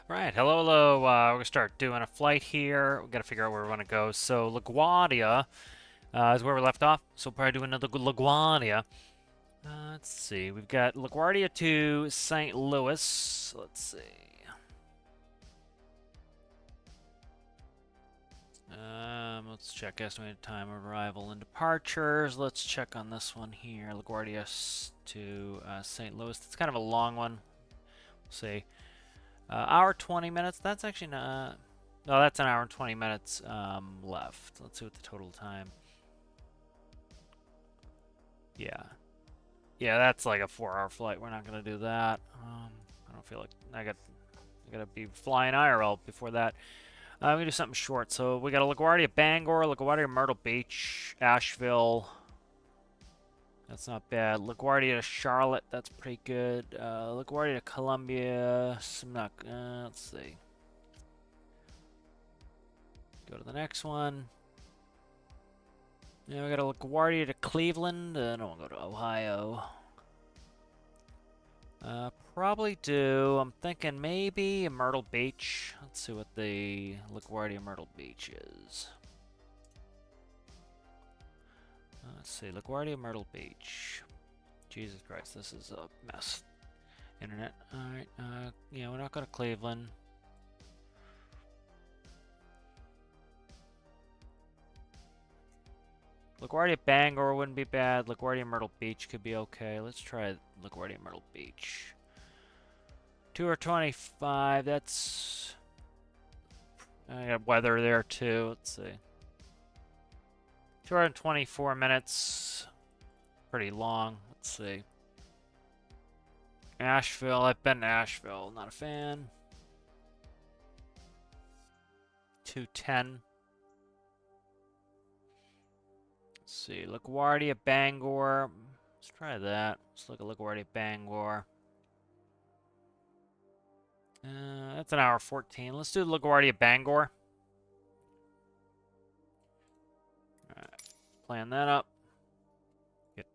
Right, hello, hello. We're gonna start doing a flight here. We gotta figure out where we want to go. So LaGuardia is where we left off. So we'll probably do another LaGuardia. Let's see. We've got LaGuardia to St. Louis. Let's see. Let's check estimated time of arrival and departures. Let's check on this one here. LaGuardia to St. Louis. It's kind of a long one. We'll see. Hour 20 minutes. That's actually not. No, that's an hour and 20 minutes left. Let's see what the total time. Yeah. Yeah, that's like a 4-hour flight. We're not gonna do that. I don't feel like I gotta be flying IRL before that. I'm gonna do something short. So we got a LaGuardia Bangor, LaGuardia Myrtle Beach, Asheville. That's not bad. LaGuardia to Charlotte. That's pretty good. LaGuardia to Columbia. Let's see. Go to the next one. Yeah, we got a LaGuardia to Cleveland. I don't want to go to Ohio. Probably do. I'm thinking maybe Myrtle Beach. Let's see what the LaGuardia Myrtle Beach is. Let's see, LaGuardia Myrtle Beach. Jesus Christ, this is a mess. Internet. Alright, yeah, we're not going to Cleveland. LaGuardia Bangor wouldn't be bad. LaGuardia Myrtle Beach could be okay. Let's try LaGuardia Myrtle Beach. 2:25. That's. I got weather there too. Let's see. 224 minutes. Pretty long. Let's see. Asheville. I've been to Asheville. Not a fan. 210. Let's see. LaGuardia Bangor. Let's try that. Let's look at LaGuardia Bangor. That's an hour 14. Let's do LaGuardia Bangor. Alright. Plan that up.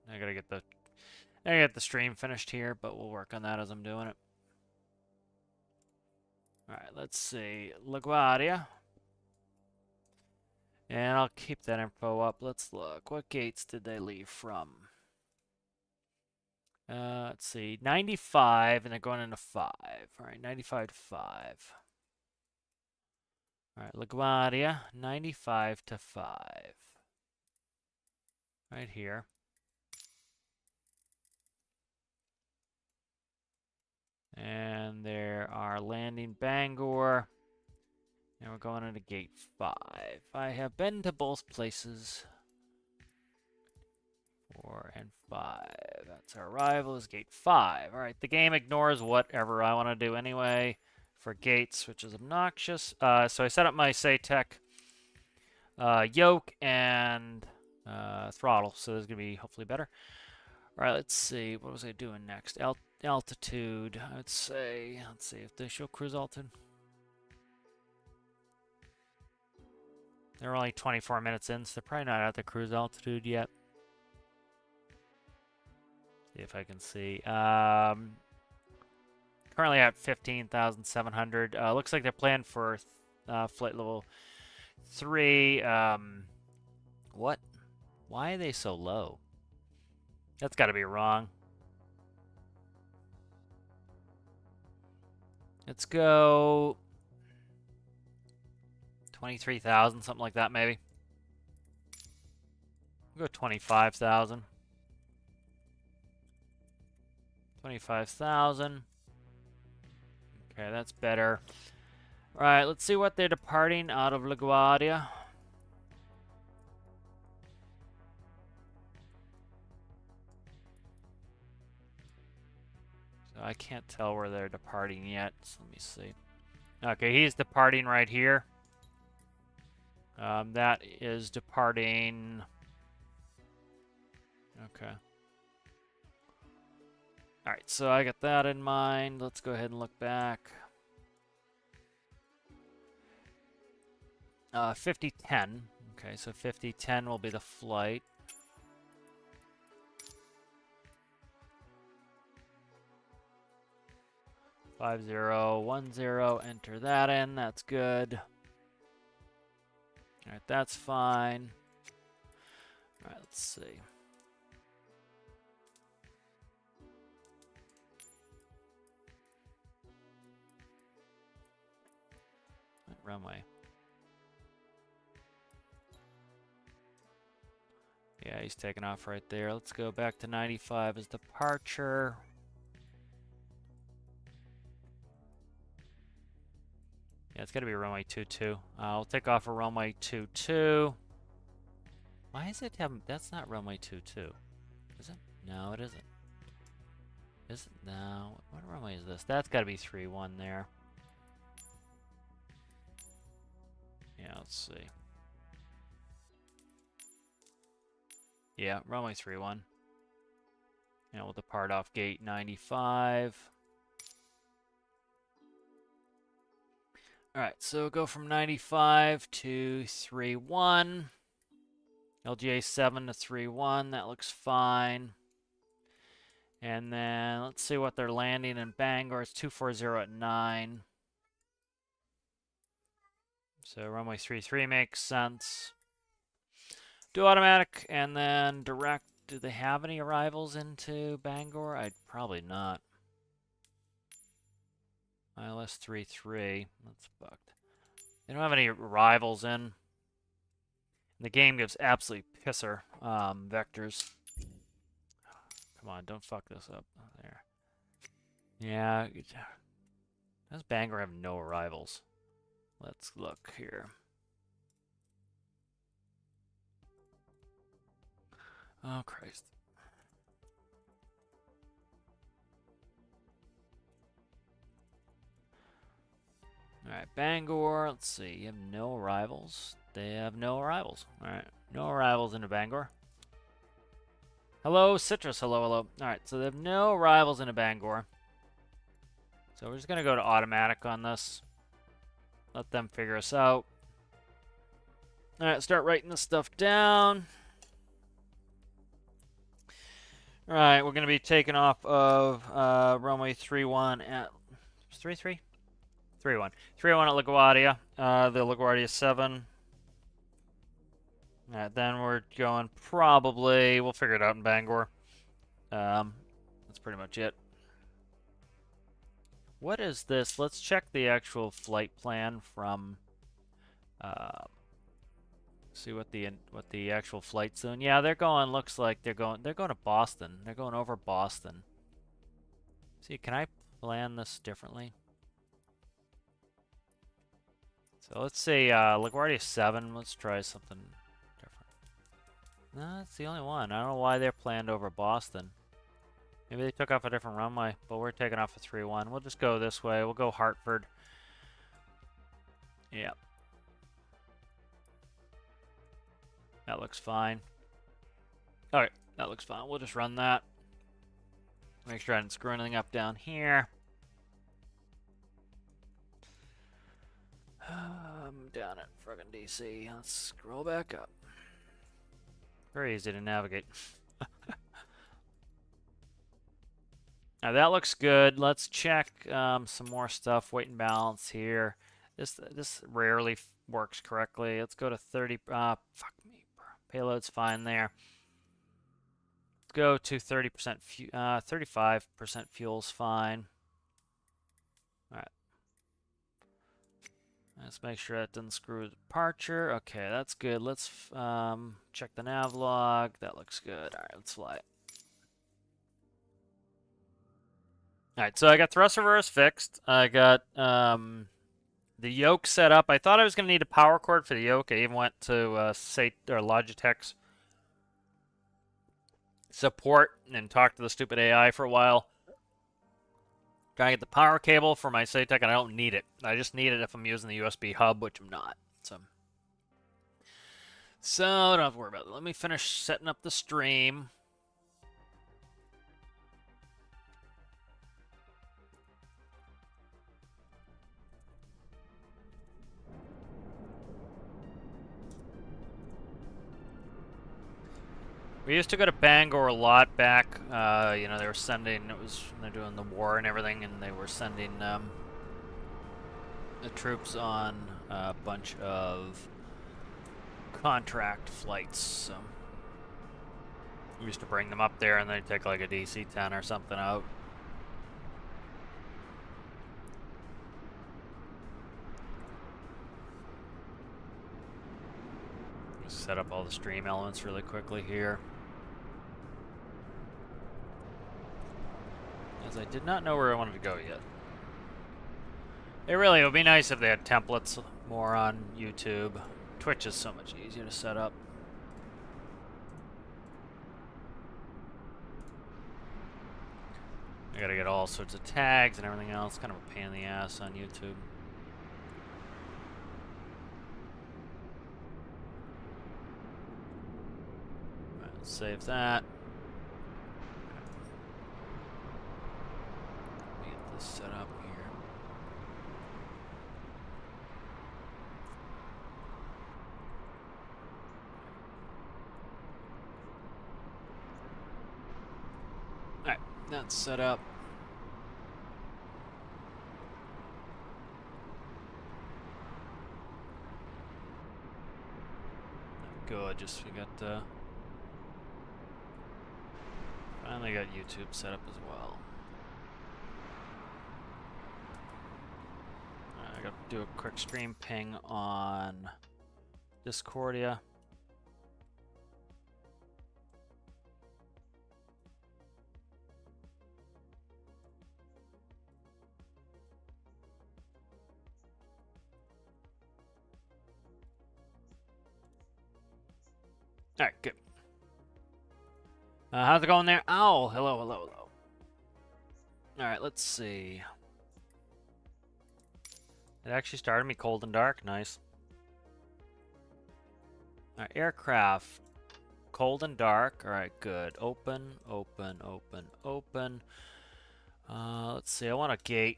I gotta get the stream finished here, but we'll work on that as I'm doing it. Alright, let's see. LaGuardia. And I'll keep that info up. Let's look. What gates did they leave from? Let's see. 95, and they're going into 5. Alright, 95 to 5. Alright, LaGuardia, 95 to 5. Right here. And there are landing Bangor. And we're going into gate 5. I have been to both places. 4 and 5. That's our arrival is gate 5. Alright, the game ignores whatever I want to do anyway for gates, which is obnoxious. So I set up my SATEC yoke and throttle, so this is going to be hopefully better. Alright, let's see. What was I doing next? Altitude. I would say, let's see if they show cruise altitude. They're only 24 minutes in, so they're probably not at the cruise altitude yet. See if I can see. Currently at 15,700. Looks like they're planned for flight level 3. What? Why are they so low? That's got to be wrong. Let's go 23,000, something like that, maybe. We'll go 25,000. 25,000. Okay, that's better. All right, let's see what they're departing out of LaGuardia. So I can't tell where they're departing yet. So let me see. Okay, he's departing right here. That is departing. Okay. Alright, so I got that in mind. Let's go ahead and look back. 5010. Okay, so 5010 will be the flight. 5010, enter that in. That's good. All right, that's fine. All right, let's see. Runway. Yeah, he's taking off right there. Let's go back to 95 as departure. Yeah, it's got to be runway 22. I'll take off a runway 22. Why is it having... That's not runway 22. Is it? No, it isn't. Is it? No. What runway is this? That's got to be 31 there. Yeah, let's see. Yeah, runway 31. And we'll depart off gate 95. All right, so go from 95 to 31. LGA 7 to 31. That looks fine. And then let's see what they're landing in Bangor. It's 240 at 9. So runway 33 makes sense. Do automatic and then direct. Do they have any arrivals into Bangor? I'd probably not. ILS 33. That's bugged. They don't have any arrivals in. The game gives absolutely pisser vectors. Come on, don't fuck this up. There. Yeah. Does Bangor have no arrivals? Let's look here. Oh, Christ. Alright, Bangor. Let's see. You have no arrivals. They have no arrivals. Alright. No arrivals into Bangor. Hello, Citrus. Hello, hello. Alright, so they have no arrivals into Bangor. So we're just going to go to automatic on this. Let them figure us out. Alright, start writing this stuff down. Alright, we're going to be taking off of runway 31 at... 33? 31. 31 at LaGuardia. The LaGuardia 7. Alright, then we're going probably... We'll figure it out in Bangor. That's pretty much it. What is this? Let's check the actual flight plan from... see what the actual flight's doing. Yeah, they're going. Looks like they're going to Boston. They're going over Boston. See, can I plan this differently? So let's say LaGuardia 7. Let's try something different. No, that's the only one. I don't know why they're planned over Boston. Maybe they took off a different runway, but we're taking off a 3-1. We'll just go this way. We'll go Hartford. Yeah. That looks fine. Alright, that looks fine. We'll just run that. Make sure I didn't screw anything up down here. Down at friggin' DC. Let's scroll back up. Very easy to navigate. Now that looks good. Let's check some more stuff. Weight and balance here. This rarely works correctly. Let's go to 30. Fuck me. Payload's fine there. Let's go to 30%. 35% fuel's fine. All right. Let's make sure that doesn't screw with departure. Okay, that's good. Let's check the nav log. That looks good. All right, let's fly it. All right, so I got thrust reverse fixed. I got the yoke set up. I thought I was going to need a power cord for the yoke. I even went to Logitech's support and talked to the stupid AI for a while. Trying to get the power cable for my SATEC, and I don't need it. I just need it if I'm using the USB hub, which I'm not. So I don't have to worry about it. Let me finish setting up the stream. We used to go to Bangor a lot back. You know, they were sending, they're doing the war and everything, and they were sending the troops on a bunch of contract flights. So we used to bring them up there, and they'd take like a DC-10 or something out. Set up all the stream elements really quickly here. As I did not know where I wanted to go yet. It would be nice if they had templates more on YouTube. Twitch is so much easier to set up. I gotta get all sorts of tags and everything else. Kind of a pain in the ass on YouTube. Alright, let's save that. Let me get this set up here. Alright, that's set up. Good, just we got finally got YouTube set up as well. I gotta do a quick stream ping on Discordia. Alright, good. How's it going there? Oh, hello, hello, hello. Alright, let's see. It actually started me cold and dark. Nice. Alright, aircraft. Cold and dark. Alright, good. Open, open, open, open. Let's see. I want a gate.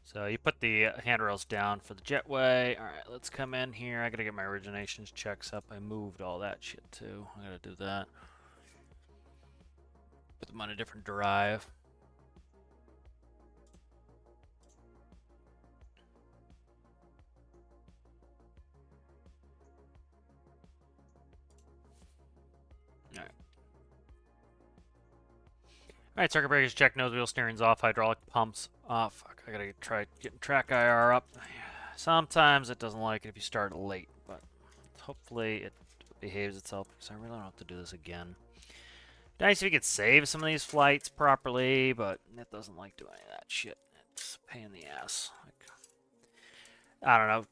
So you put the handrails down for the jetway. Alright, let's come in here. I gotta get my originations checks up. I moved all that shit too. I gotta do that. Put them on a different drive. Alright. Alright, circuit breakers check, nose wheel steering's off, hydraulic pumps. Oh, fuck. I gotta try getting track IR up. Sometimes it doesn't like it if you start late, but hopefully it behaves itself because I really don't have to do this again. Nice if you could save some of these flights properly, but it doesn't like doing any of that shit. It's a pain in the ass. Like, I don't know.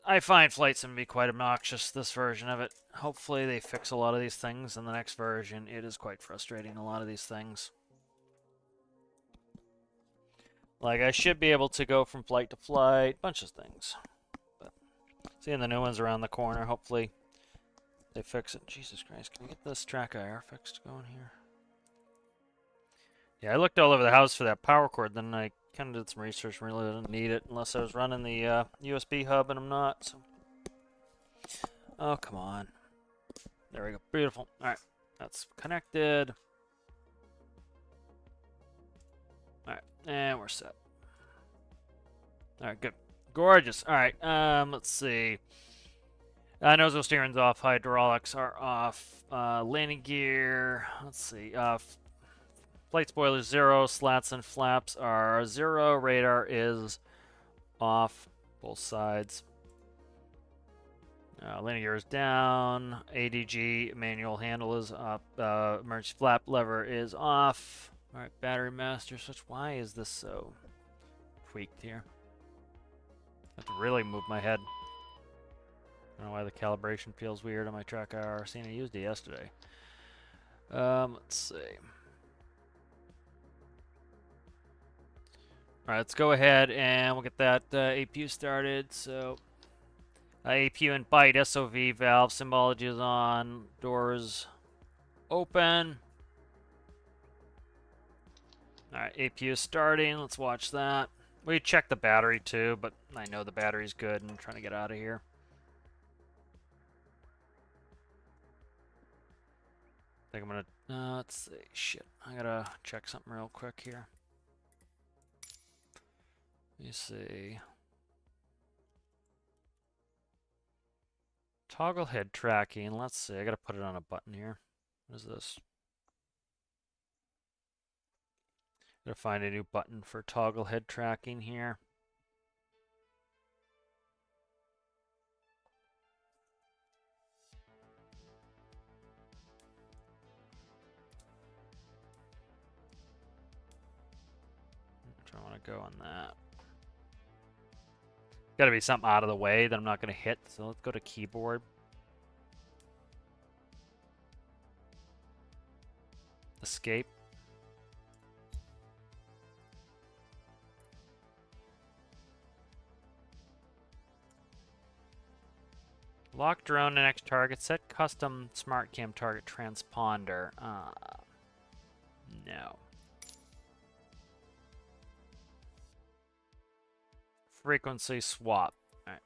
I find flights can be quite obnoxious, this version of it. Hopefully they fix a lot of these things in the next version. It is quite frustrating, a lot of these things. Like, I should be able to go from flight to flight, bunch of things. But seeing the new ones around the corner, hopefully they fix it. Jesus Christ, can we get this track IR fixed going here? Yeah, I looked all over the house for that power cord, then I kind of did some research, really didn't need it unless I was running the USB hub, and I'm not, so. Oh, come on. There we go, beautiful. Alright, that's connected. Alright, and we're set. Alright, good. Gorgeous. Alright, let's see. Nose wheel steering's off, hydraulics are off, landing gear, let's see, flight spoilers 0, slats and flaps are 0, radar is off, both sides. Landing gear is down, ADG manual handle is up, emergency flap lever is off. Alright, battery master switch. Why is this so tweaked here? I have to really move my head. I don't know why the calibration feels weird on my track IR. Seen I used it yesterday. Let's see. Alright, let's go ahead and we'll get that APU started. So, APU and byte, SOV valve, symbology is on, doors open. Alright, APU is starting. Let's watch that. We checked the battery too, but I know the battery's good and I'm trying to get out of here. think I'm gonna, let's see, shit. I gotta check something real quick here. Let me see. Toggle head tracking, let's see, I gotta put it on a button here. What is this? Gotta find a new button for toggle head tracking here. Which I want to go on that. Gotta be something out of the way that I'm not gonna hit, so let's go to keyboard. Escape. Lock drone to next target. Set custom smart cam target transponder. No. Frequency swap. All right.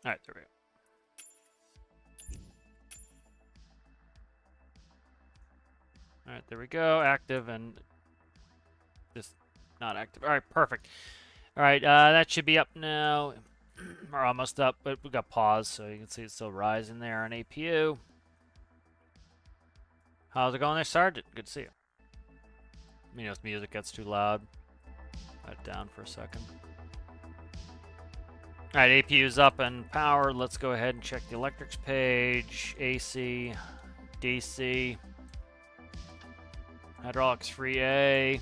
All right, there we go. All right, there we go. Active and just not active. All right, perfect. All right, that should be up now. We're almost up, but we got pause, so you can see it's still rising there on APU. How's it going there, Sergeant? Good to see you. You know, if music gets too loud, put it down for a second. All right, APU's up and powered. Let's go ahead and check the electrics page. AC, DC, hydraulics free A.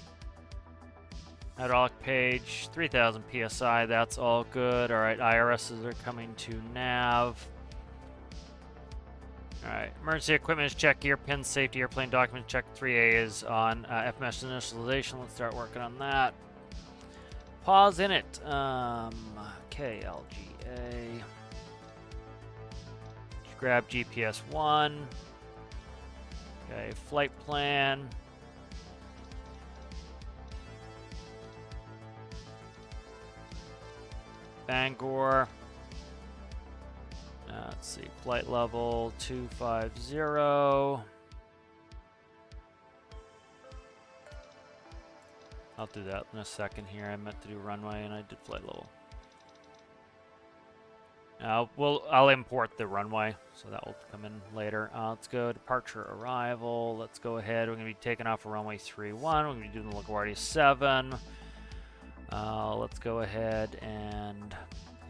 Hydraulic page, 3000 PSI, that's all good. All right, IRSs are coming to nav. All right, emergency equipment is check, gear pins, safety, airplane document check. 3A is on FMS initialization. Let's start working on that. Pause in it. KLGA. Grab GPS 1. Okay, flight plan. Bangor. Let's see, flight level 250. I'll do that in a second here. I meant to do runway and I did flight level. I'll import the runway, so that will come in later. Let's go departure arrival. Let's go ahead. We're going to be taking off a runway 31. We're going to be doing the LaGuardia 7. Let's go ahead and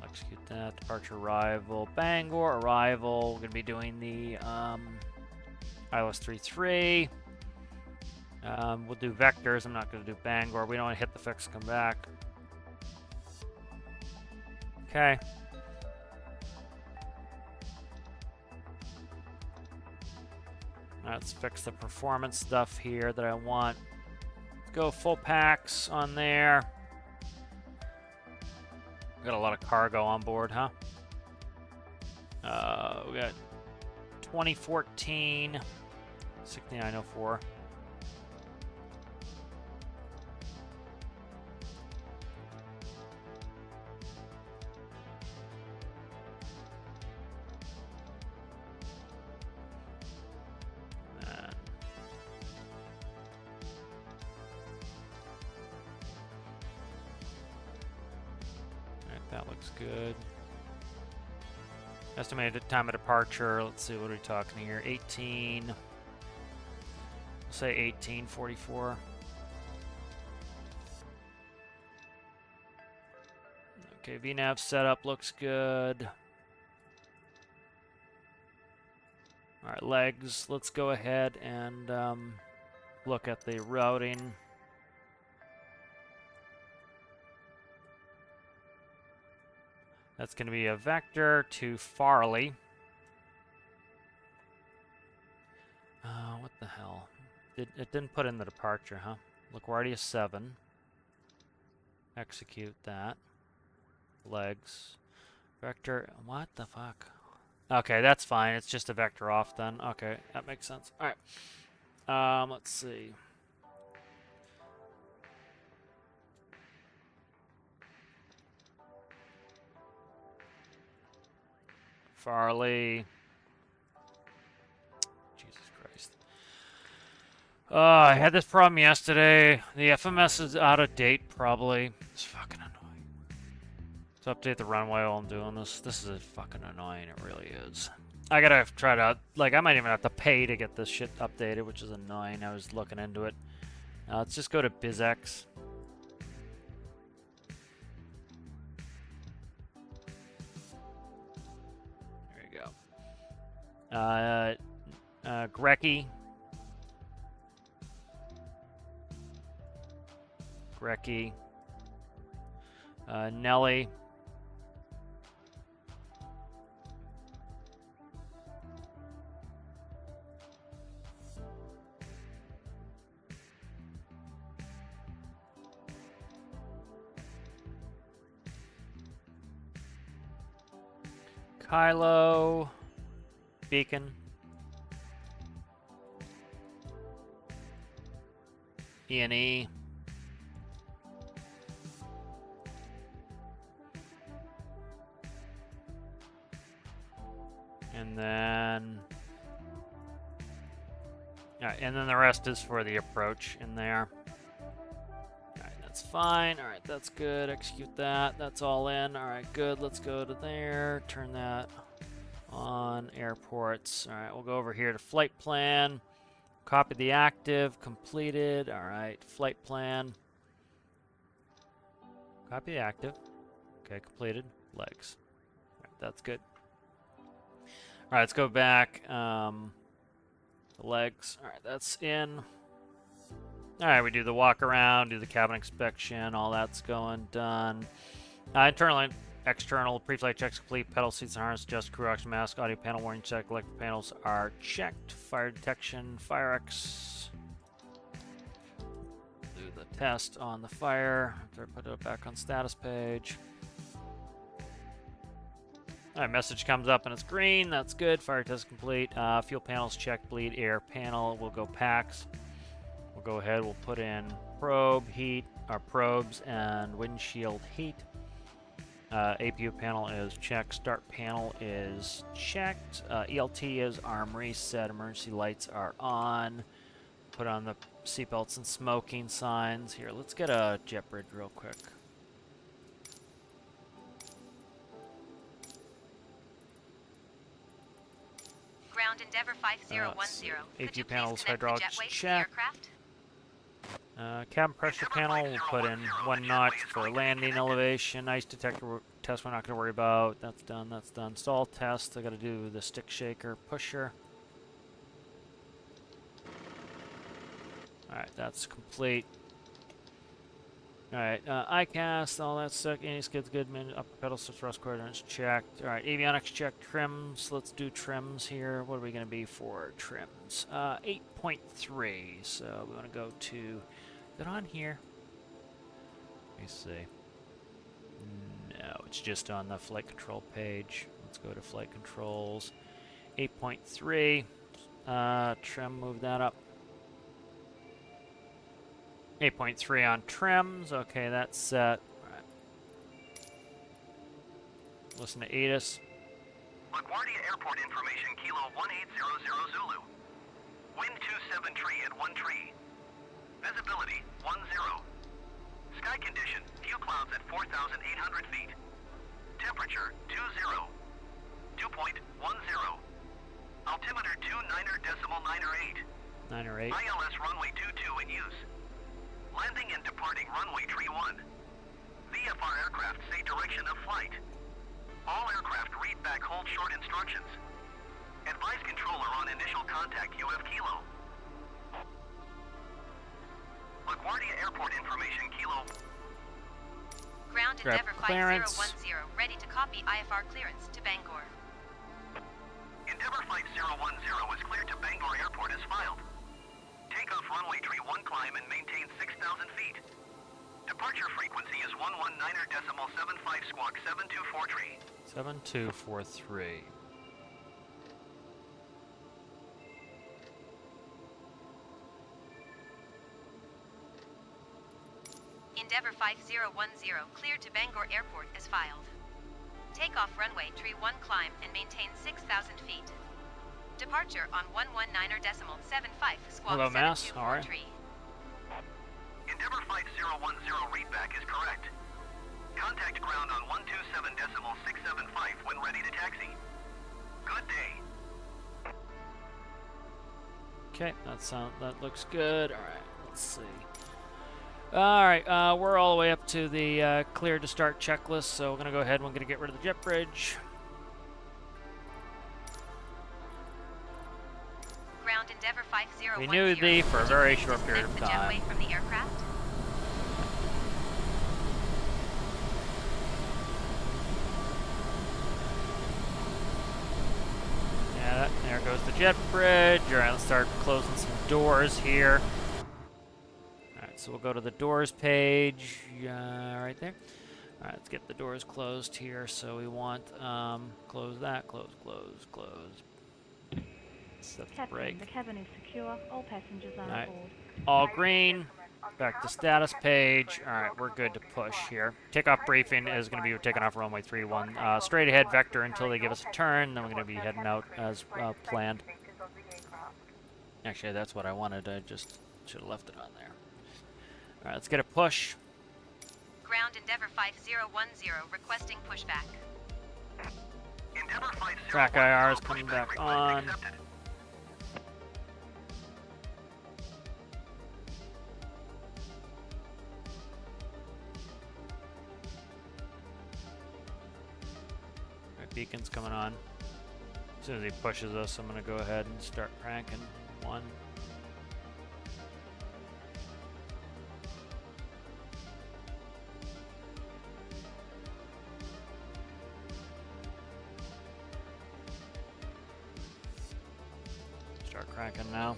execute that. Departure arrival, Bangor arrival. We're going to be doing the ILS 33. We'll do vectors. I'm not going to do Bangor. We don't want to hit the fix and come back. Okay. Let's fix the performance stuff here that I want. Let's go full packs on there. We got a lot of cargo on board, huh? We got 2014 6904. That looks good. Estimated time of departure, let's see, what are we talking here? 18. We'll say 1844. Okay, VNAV setup looks good. Alright, legs. Let's go ahead and look at the routing. That's going to be a vector to Farley. What the hell? It didn't put in the departure, huh? LaGuardia 7. Execute that. Legs. Vector. What the fuck? Okay, that's fine. It's just a vector off then. Okay, that makes sense. All right. Let's see. Farley. Jesus Christ. I had this problem yesterday. The FMS is out of date, probably. It's fucking annoying. So update the runway while I'm doing this. This is fucking annoying. It really is. I gotta try to, like, I might even have to pay to get this shit updated, which is annoying. I was looking into it. Let's just go to BizX. There you go. Grecky. Nelly. Kylo. Beacon. E&E. And then... Alright, and then the rest is for the approach in there. Alright, that's fine. Alright, that's good. Execute that. That's all in. Alright, good. Let's go to there. Turn that on. Airports. Alright, we'll go over here to flight plan. Copy the active. Completed. Alright, flight plan. Copy the active. Okay, completed. Legs. Alright, that's good. Alright, let's go back. The legs. Alright, that's in. Alright, we do the walk around, do the cabin inspection, all that's going, done. Internal and external pre-flight checks complete, pedal seats and harness, adjust crew oxygen mask, audio panel warning check, electric panels are checked, fire detection, fire X. Do the test on the fire, after I put it back on status page. Alright, message comes up and it's green. That's good. Fire test complete. Fuel panels checked. Bleed air panel. We'll go packs. We'll go ahead. We'll put in probe heat, our probes, and windshield heat. APU panel is checked. Start panel is checked. ELT is arm reset. Emergency lights are on. Put on the seatbelts and smoking signs. Here, let's get a jet bridge real quick. Ground Endeavour 5010. APU panels, hydraulics checked. Cabin pressure panel, we'll put in 1 notch for landing elevation. Ice detector test we're not going to worry about. That's done, that's done. Stall test, I got to do the stick shaker pusher. Alright, that's complete. Alright, ICAST, all that stuff. Any skids good, upper pedal thrust quadrants checked. Alright, avionics checked. Trims, let's do trims here. What are we going to be for trims? 8.3, so we want to go to, is it on here? Let me see. No, it's just on the flight control page. Let's go to flight controls. 8.3, trim, move that up. 8.3 on trims. Okay, that's set. All right. Listen to ATIS. LaGuardia Airport information, Kilo 1800 Zulu. Wind 27 tree at 1 tree. Visibility 10. Sky condition, few clouds at 4,800 feet. Temperature 20. Dew point 10. Altimeter 29.908. 908. ILS runway 22 in use. Landing and departing runway tree 1. VFR aircraft say direction of flight. All aircraft read back hold short instructions. Advise controller on initial contact UF Kilo. LaGuardia Airport information, Kilo. Ground Grab Endeavour clearance. 5010, ready to copy IFR clearance to Bangor. Endeavour 5010 is cleared to Bangor Airport as filed. Takeoff runway tree 1 climb and maintain 6,000 feet. Departure frequency is 119.75 squawk 7243. 7243. Endeavour 5010, cleared to Bangor Airport as filed. Take off runway tree 1 climb and maintain 6,000 feet. Departure on 119.75 squawk Hello, Mass. 724 All right. tree. Endeavor Flight 010 readback is correct. Contact ground on 127.675 when ready to taxi. Good day. Okay, that looks good. All right, let's see. All right, we're all the way up to the clear to start checklist, so we're gonna go ahead and we're gonna get rid of the jet bridge. Ground Endeavor 5010. We knew thee for a very short period of Disconnect the time. jetway from the aircraft. Yeah, there goes the jet bridge. All right, let's start closing some doors here. All right, so we'll go to the doors page right there. All right, let's get the doors closed here. So we want close that, close. Set the Captain, brake. the cabin is secure. All passengers are Alright. aboard. All green. Back to status page. All right, we're good to push here. Takeoff briefing is going to be taking off runway 31. Straight ahead vector until they give us a turn. Then we're going to be heading out as planned. Actually, that's what I wanted. I just should have left it on there. All right, let's get a push. Ground Endeavor 5010 requesting pushback. Endeavor Flight Track 010 IR is coming pushback back request on. accepted. Right, beacon's coming on. As soon as he pushes us, I'm going to go ahead and start cranking. 1. Start cranking now.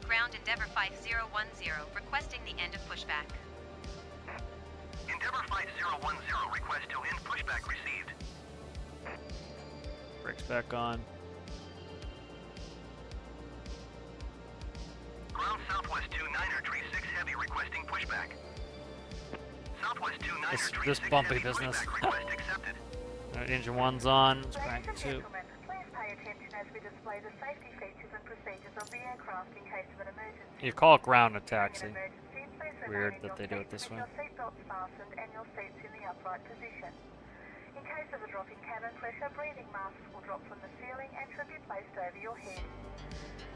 Ground Endeavor 5010 requesting the end of pushback. Endeavor Flight 010 request to end pushback received. Brakes back on. Ground Southwest 29er Tree 6 Heavy requesting pushback. Southwest 29er This Tree 6 bumpy Heavy business. pushback request accepted. All right, engine 1's on. Let's crank 2. Please pay attention as we display the safety features and procedures of the aircraft in case of an emergency. You call it ground a During taxi. an emergency, please Weird remain in that your they do it seat this with way. your seatbelts fastened and your seats in the upright position. In case of a drop in cabin pressure, breathing masks will drop from the ceiling and should be placed over your head.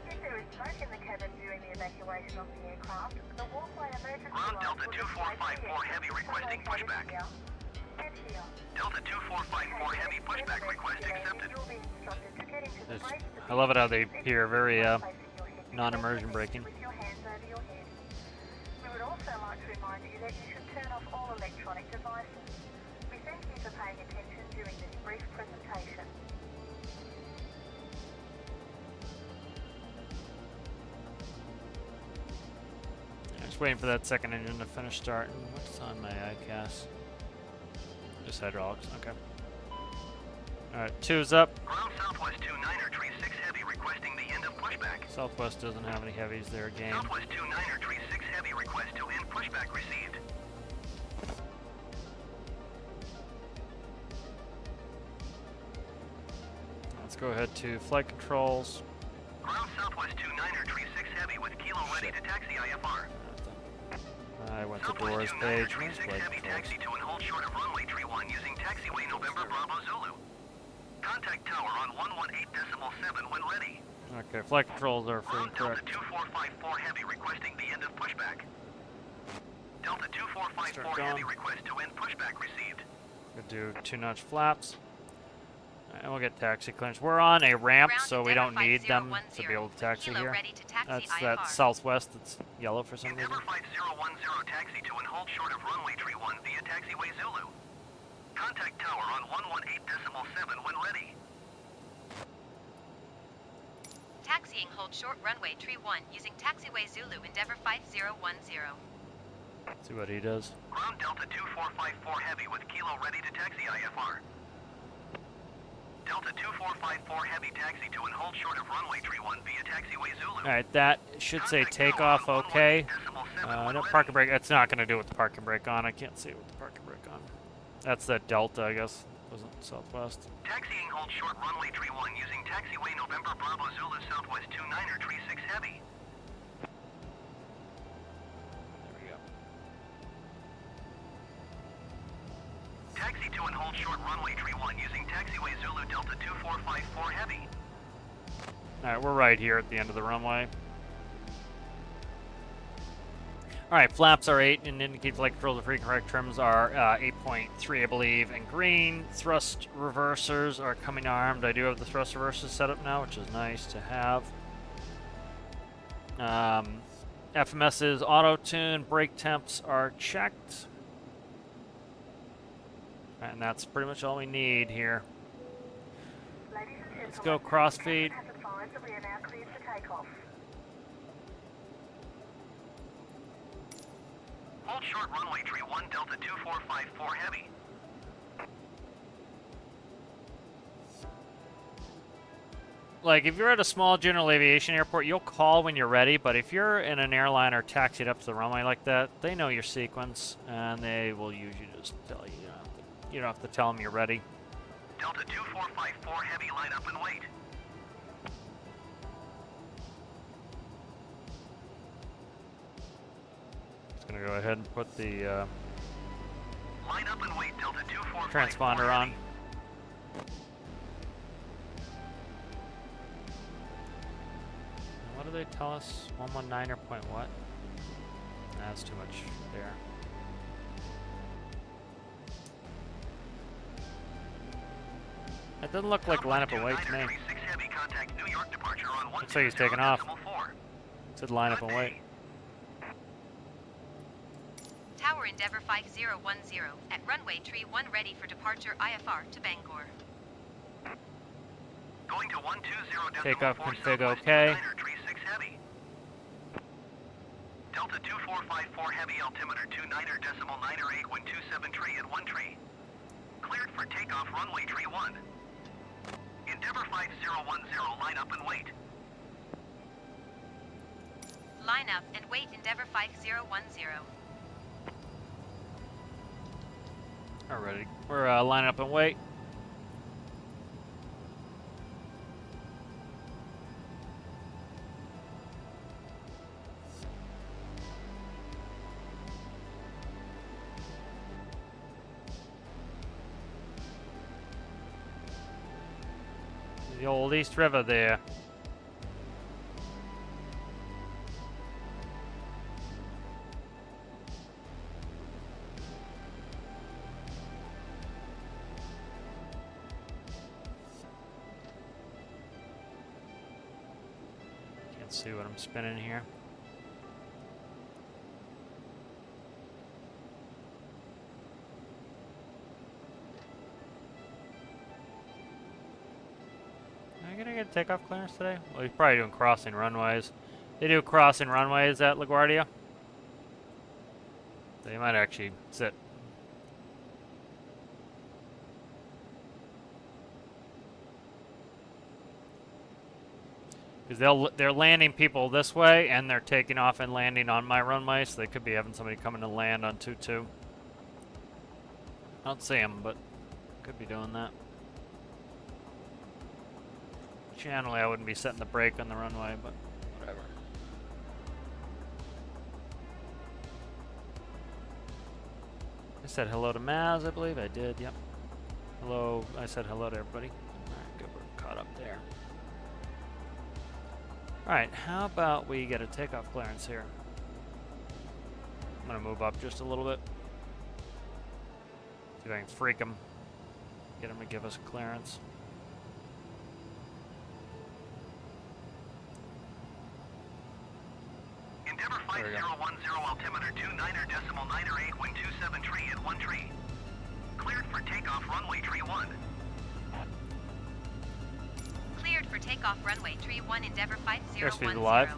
If there is smoke in the cabin during the evacuation of the aircraft, the walkway emergency Ground light Delta will display 2454 Heavy requesting pushback. here and here. Delta 2454 Heavy pushback request accepted. You'll be instructed to get into the brace I love it how they position. appear very Placing your head non-immersion directly braking. with your hands over your head. We would also like to remind you that you should turn off all electronic devices. We thank you for paying attention during this brief presentation. Just waiting for that second engine to finish starting. What's on my ICAS? Just hydraulics. Okay. All right, 2's up. Ground Southwest 29er Tree 6 Heavy requesting the end of pushback. Southwest doesn't have any heavies there, game. Southwest 29er Tree 6 Heavy request to end pushback received. Let's go ahead to flight controls. Ground Southwest 29er Tree 6 Heavy with Kilo ready to taxi IFR. I went to Southwest doors 29er page. Tree Where's 6 flight Heavy controls? taxi to and hold short of runway Tree 1 using taxiway November Bravo Zulu. Contact tower on 118.7 when ready. Okay, flight controls are free, Ground Delta correct. 2454 Heavy requesting the end of pushback. Delta 2454 Start Heavy going. request to end pushback received. Gonna do 2-notch flaps. And we'll get taxi clearance. We're on a ramp, Ground so we Endeavour don't need them 5010 to be able to with taxi Kilo here. ready to taxi That's IFR. that southwest that's yellow for some reason. Endeavour 5010 taxi to and hold short of runway tree 1 via taxiway Zulu. Contact tower on 118.7 when ready. Taxiing hold short runway tree 1 using taxiway Zulu Endeavour 5010. See what he does. Ground Delta 2454 Heavy with Kilo ready to taxi IFR. Delta 2454 Heavy taxi to and hold short of runway tree 1 via taxiway Zulu. Alright, that should say takeoff okay. No parking brake. It's not going to do with the parking brake on. I can't see it with the parking brake on. That's the Delta, I guess. Wasn't southwest. Taxiing hold short runway tree 1 using taxiway November Bravo Zulu Southwest 29er tree 6 Heavy. There we go. Taxi to and hold short runway tree 1 using taxiway Zulu Delta 2454 Heavy. Alright, we're right here at the end of the runway. Alright, flaps are 8 and indicate flight controls and free correct trims are 8.3, I believe, and green. Thrust reversers are coming armed. I do have the thrust reversers set up now, which is nice to have. FMS's auto-tune, brake temps are checked. And that's pretty much all we need here. Ladies and Let's gentlemen, go crossfeed. captain has advised that we are now cleared for takeoff. Hold short runway tree 1 Delta 2454 Heavy. Like, if you're at a small general aviation airport, you'll call when you're ready, but if you're in an airline or taxied up to the runway like that, they know your sequence, and they will usually just tell you. You don't have to tell them you're ready. Delta 2454 Heavy, line up and wait. Just gonna go ahead and put the Line up and wait, Delta 2454 transponder on. Heavy. What do they tell us? 119er point what? That's too much there. It doesn't look like line up and wait to me. Looks like he's taking off. It said line up and wait. Tower Endeavour 5010 at runway tree 1 ready for departure IFR to Bangor. Going to 120.4 Takeoff config Southwest okay. 29er tree 6 Heavy. Delta 2454 Heavy altimeter 29er.9er 8 wind 27 tree and 1 tree. Cleared for takeoff runway tree 1. Endeavour 5010, line up and wait. Line up and wait Endeavour 5010. Alrighty, we're lining up and wait. The old East River there. Can't see what I'm spinning here. Am I gonna get takeoff clearance today? Well, he's probably doing crossing runways. They do crossing runways at LaGuardia. So you might actually sit. Because they're landing people this way, and they're taking off and landing on my runway, so they could be having somebody coming to land on 2-2. I don't see them, but could be doing that. Generally, I wouldn't be setting the brake on the runway, but whatever. I said hello to Maz, I believe. I did, yep. Hello. I said hello to everybody. Alright, good. We're caught up there. Alright, how about we get a takeoff clearance here? I'm going to move up just a little bit. See if I can freak him. Get him to give us clearance. There we go. 5010 altimeter 29er decimal 9er 8 wind 27 tree at 1 tree. Cleared for takeoff runway tree 1. Cleared for takeoff runway tree 1 Endeavour 5010. Airspeed alive.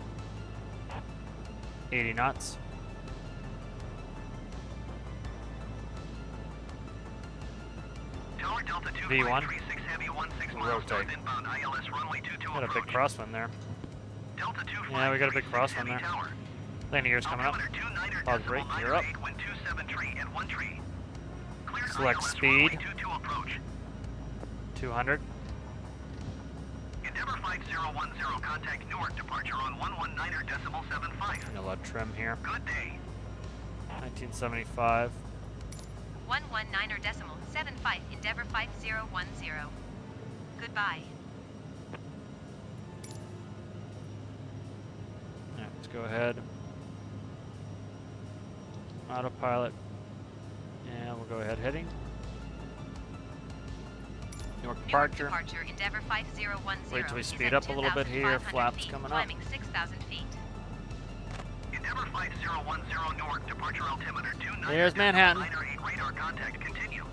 80 knots. Tower Delta 2 V1. 36 heavy 16 We'll miles rotate. north inbound ILS runway 22 Got a approach. big crosswind there. Delta 2 Yeah, we got a big 36 crosswind heavy there. tower. Landing gear's coming up. Altimeter 29er Pause decimal brake, 9er you're up. 8 wind 27 tree at 1 tree. Cleared Select ILS speed. runway 22 approach. 200. Endeavour 5010 contact Newark departure on 119er decimal 75. And a lot of trim here. Good day. 1975. 119er decimal 75 Endeavour 5010. Goodbye. Alright, let's go ahead. Autopilot. And we'll go ahead heading. Newark Newark departure. departure Endeavour 5010. Wait till we is speed at up a little bit here. 2,500 Flaps feet, coming up. climbing 6,000 feet. Endeavour 5010 Newark departure altimeter 29er There's decimal Manhattan. 9er 8 radar contact continue.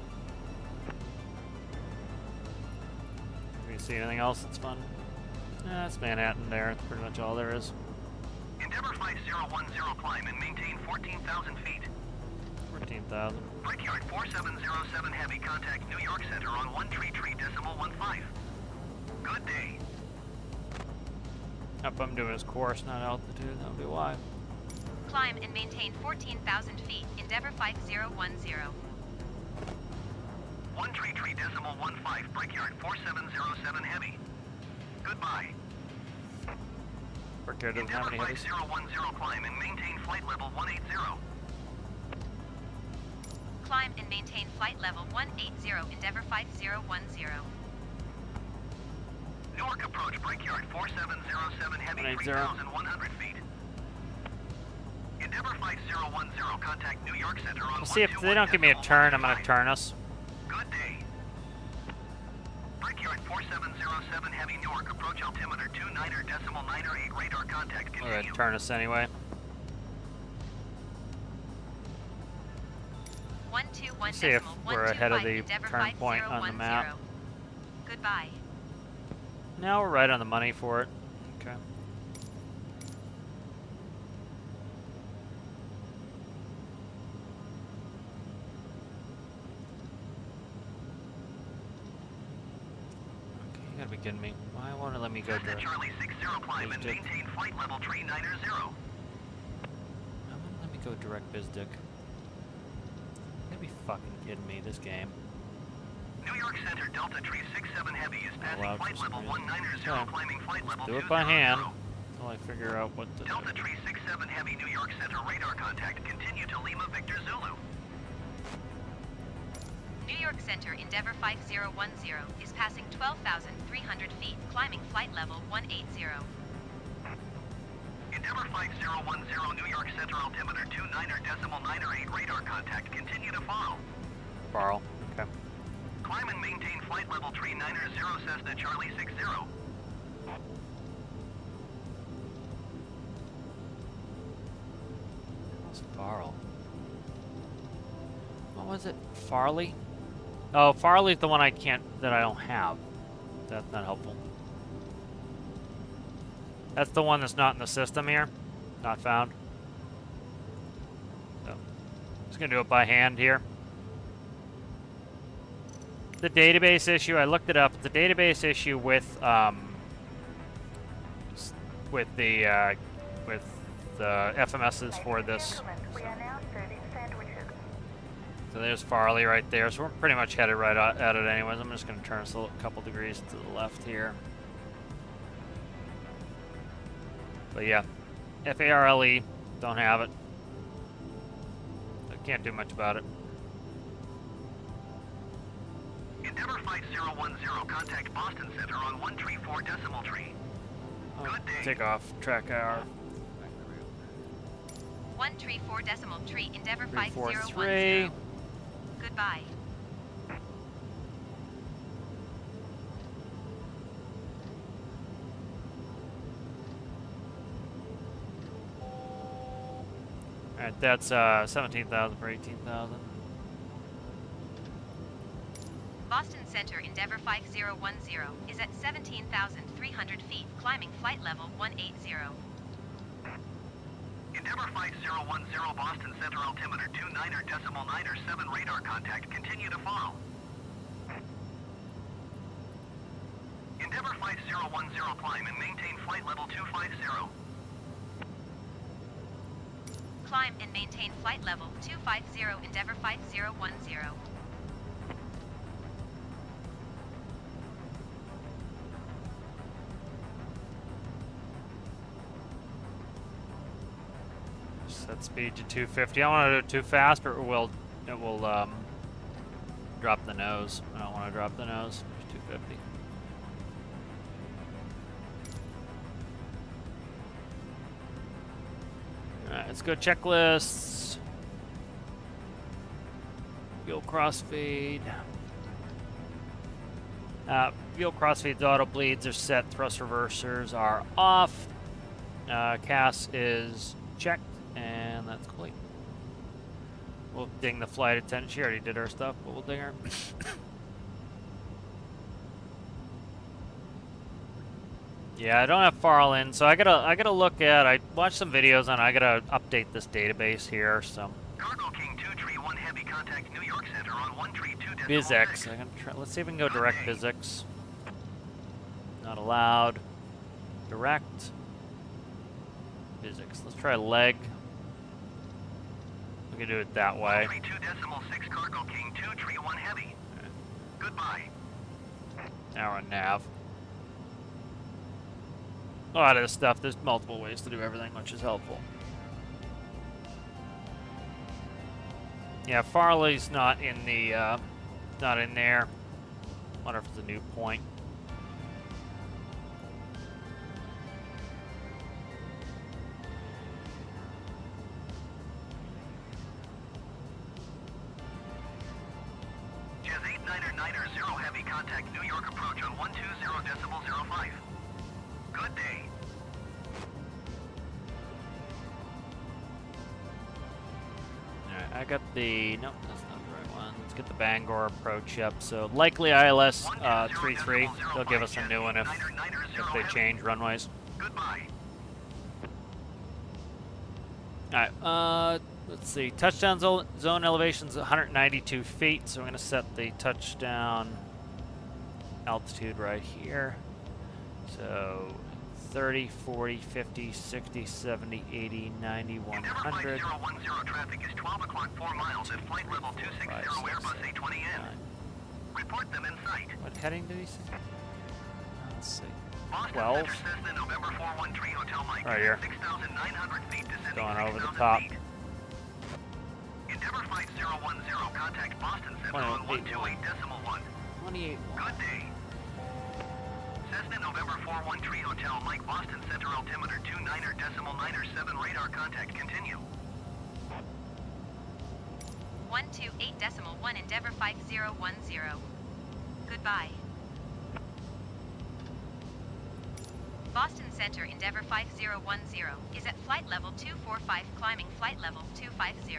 If you see anything else that's fun. That's Manhattan there. That's pretty much all there is. Endeavour 5010 climb and maintain 14,000 feet. 14,000. Brickyard 4707 heavy contact New York Center on 1 tree decimal 15. Good day. Yep, I'm doing his course, not altitude. That'll be why. Climb and maintain 14,000 feet. Endeavour 5010. 1 tree decimal 15 Brickyard 4707 heavy. Goodbye. Brickyard doesn't have Endeavour any heavies. 5010 climb and maintain flight level 180. Climb and maintain flight level 180 Endeavour 5010. Newark approach Brickyard 4707 heavy 180. 3,100 feet. Endeavour 5010 contact New York Center on We'll see if 121 they don't give me a decimal turn, I'm gonna 15. turn us. Good day. Brickyard 4707 heavy Newark approach altimeter 29er decimal 9er 8 radar contact We're gonna continue. turn us anyway. 121 See if decimal we're ahead of 125 the Endeavour turn point on the 5010. map. Goodbye. Now we're right on the money for it. Okay. Okay, you gotta be kidding me. Why won't it let me go Cessna direct? Charlie 60 climb and Biz dick. maintain flight level 390. Why won't it let me go direct biz dick? You gotta be fucking kidding me, this game. New York Center Delta Tree 67 heavy is passing Allowed flight for some level reason. 190 Okay. climbing flight level Do it 200. by hand until I figure out what to do. Delta Tree 67 heavy New York Center radar contact continue to Lima Victor Zulu. New York Center Endeavour 5010 is passing 12,300 feet, climbing flight level 180. Endeavour 5010 New York Center altimeter 29er decimal 9er 8 radar contact continue to follow. Borrow. Okay. Climb and maintain flight level 390 Cessna Charlie 60. What's Farrell? What was it? Farley? Oh, Farley's the one I don't have. That's not helpful. That's the one that's not in the system here. Not found. So, just gonna do it by hand here. The database issue, I looked it up. It's a database issue with the FMSs for this. Gentlemen, we are now serving sandwiches. So there's Farley right there. So we're pretty much headed right at it anyways. I'm just going to turn us a couple degrees to the left here. But yeah, FARLE, don't have it. I can't do much about it. Endeavour 5010 contact Boston Center on 134 decimal tree. Good day. Take off track IR. 134 decimal tree Endeavour 343. 5010. Goodbye. Alright, that's 17,000 for 18,000. Boston Center Endeavour 5010 is at 17,300 feet, climbing flight level 180. Endeavour 5010 Boston Center altimeter 29.907 radar contact. Continue to follow. Endeavour 5010 climb and maintain flight level 250. Climb and maintain flight level 250 Endeavour 5010. Set speed to 250. I want to do it too fast, or it will drop the nose. I don't want to drop the nose. 250. Alright, let's go checklists. Fuel crossfade. Fuel crossfades, auto bleeds are set. Thrust reversers are off. CAS is checked. And that's complete. We'll ding the flight attendant. She already did her stuff, but we'll ding her. Yeah, I don't have Farl in, so I gotta look at. I watched some videos and I gotta update this database here. So. Cargo King 231 heavy contact New York Center on 132.6. BizX. I'm gonna try. Let's see if we can go direct BizX. Not allowed. Direct. BizX. Let's try leg. We can do it that way. 132.6 Cargo King 231 heavy. Okay. Goodbye. Now we're on nav. A lot of this stuff, there's multiple ways to do everything, which is helpful. Yeah, Farley's not in the, not in there. Wonder if it's a new point. Heavy contact New York approach on 120.05. Good day. Alright, I got the... Nope, that's not the right one. Let's get the Bangor approach up. So, likely ILS 33. They'll give us a new one if they change runways. Goodbye. Alright, let's see. Touchdown zone elevation's 192 feet, so I'm going to set the touchdown altitude right here. So 30, 40, 50, 60, 70, 80, 90, 100. Endeavour 5010 traffic is 12 o'clock 4 miles at flight level 260 Airbus A20N. Report them in sight. What heading did he say? Let's see. Boston 12. Center Cessna November 413 Hotel Mike. Right here. 6,900 feet descending Going over the 6,000 top. feet. Endeavour 5010 contact Boston Center on 128.1. 28. Good day. Cessna November 413 Hotel Mike Boston Center altimeter 29.907 radar contact. Continue. 128.1 Endeavour 5010. Goodbye. Boston Center Endeavour 5010 is at flight level 245, climbing flight level 250.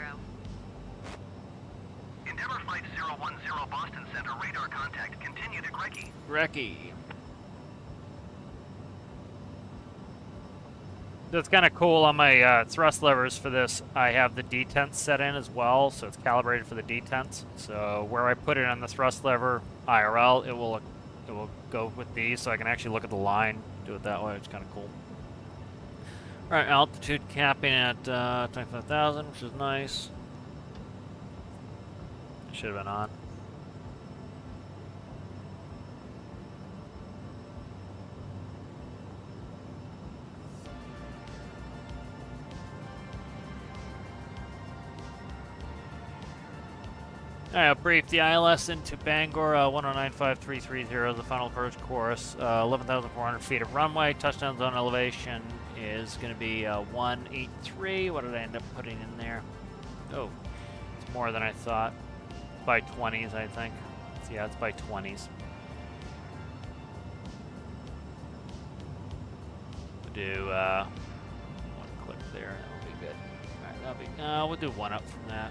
Endeavour 5010 Boston Center radar contact. Continue to Grecki. Grecki. That's kind of cool. On my thrust levers for this, I have the detents set in as well, so it's calibrated for the detents. So where I put it on the thrust lever IRL, it will go with these, so I can actually look at the line, do it that way. It's kind of cool. All right, altitude capping at 25,000, which is nice. Should have been on. Alright, I'll brief the ILS into Bangor, 1095330, the final approach course, 11,400 feet of runway. Touchdown zone elevation is going to be 183. What did I end up putting in there? Oh, it's more than I thought. By 20s, I think. So yeah, it's by 20s. We'll do one click there, that'll be good. Alright, We'll do 1 up from that.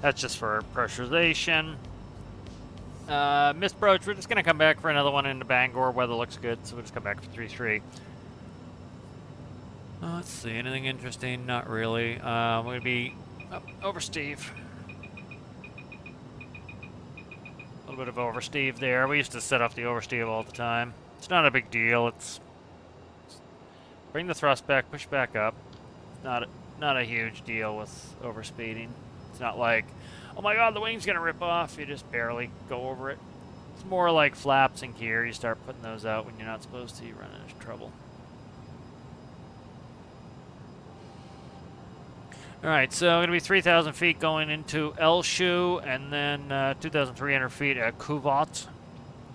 That's just for pressurization. Missed approach. We're just gonna come back for another one into Bangor. Weather looks good, so we'll just come back for 3-3. Let's see. Anything interesting? Not really. We're gonna be up over Steve. A little bit of oversteeve there. We used to set off the oversteeve all the time. It's not a big deal. It's bring the thrust back, push back up. Not a huge deal with overspeeding. It's not like, oh my god, the wing's gonna rip off. You just barely go over it. It's more like flaps and gear. You start putting those out when you're not supposed to. You run into trouble. Alright, so going to be 3,000 feet going into Elshu, and then 2,300 feet at Kuvat.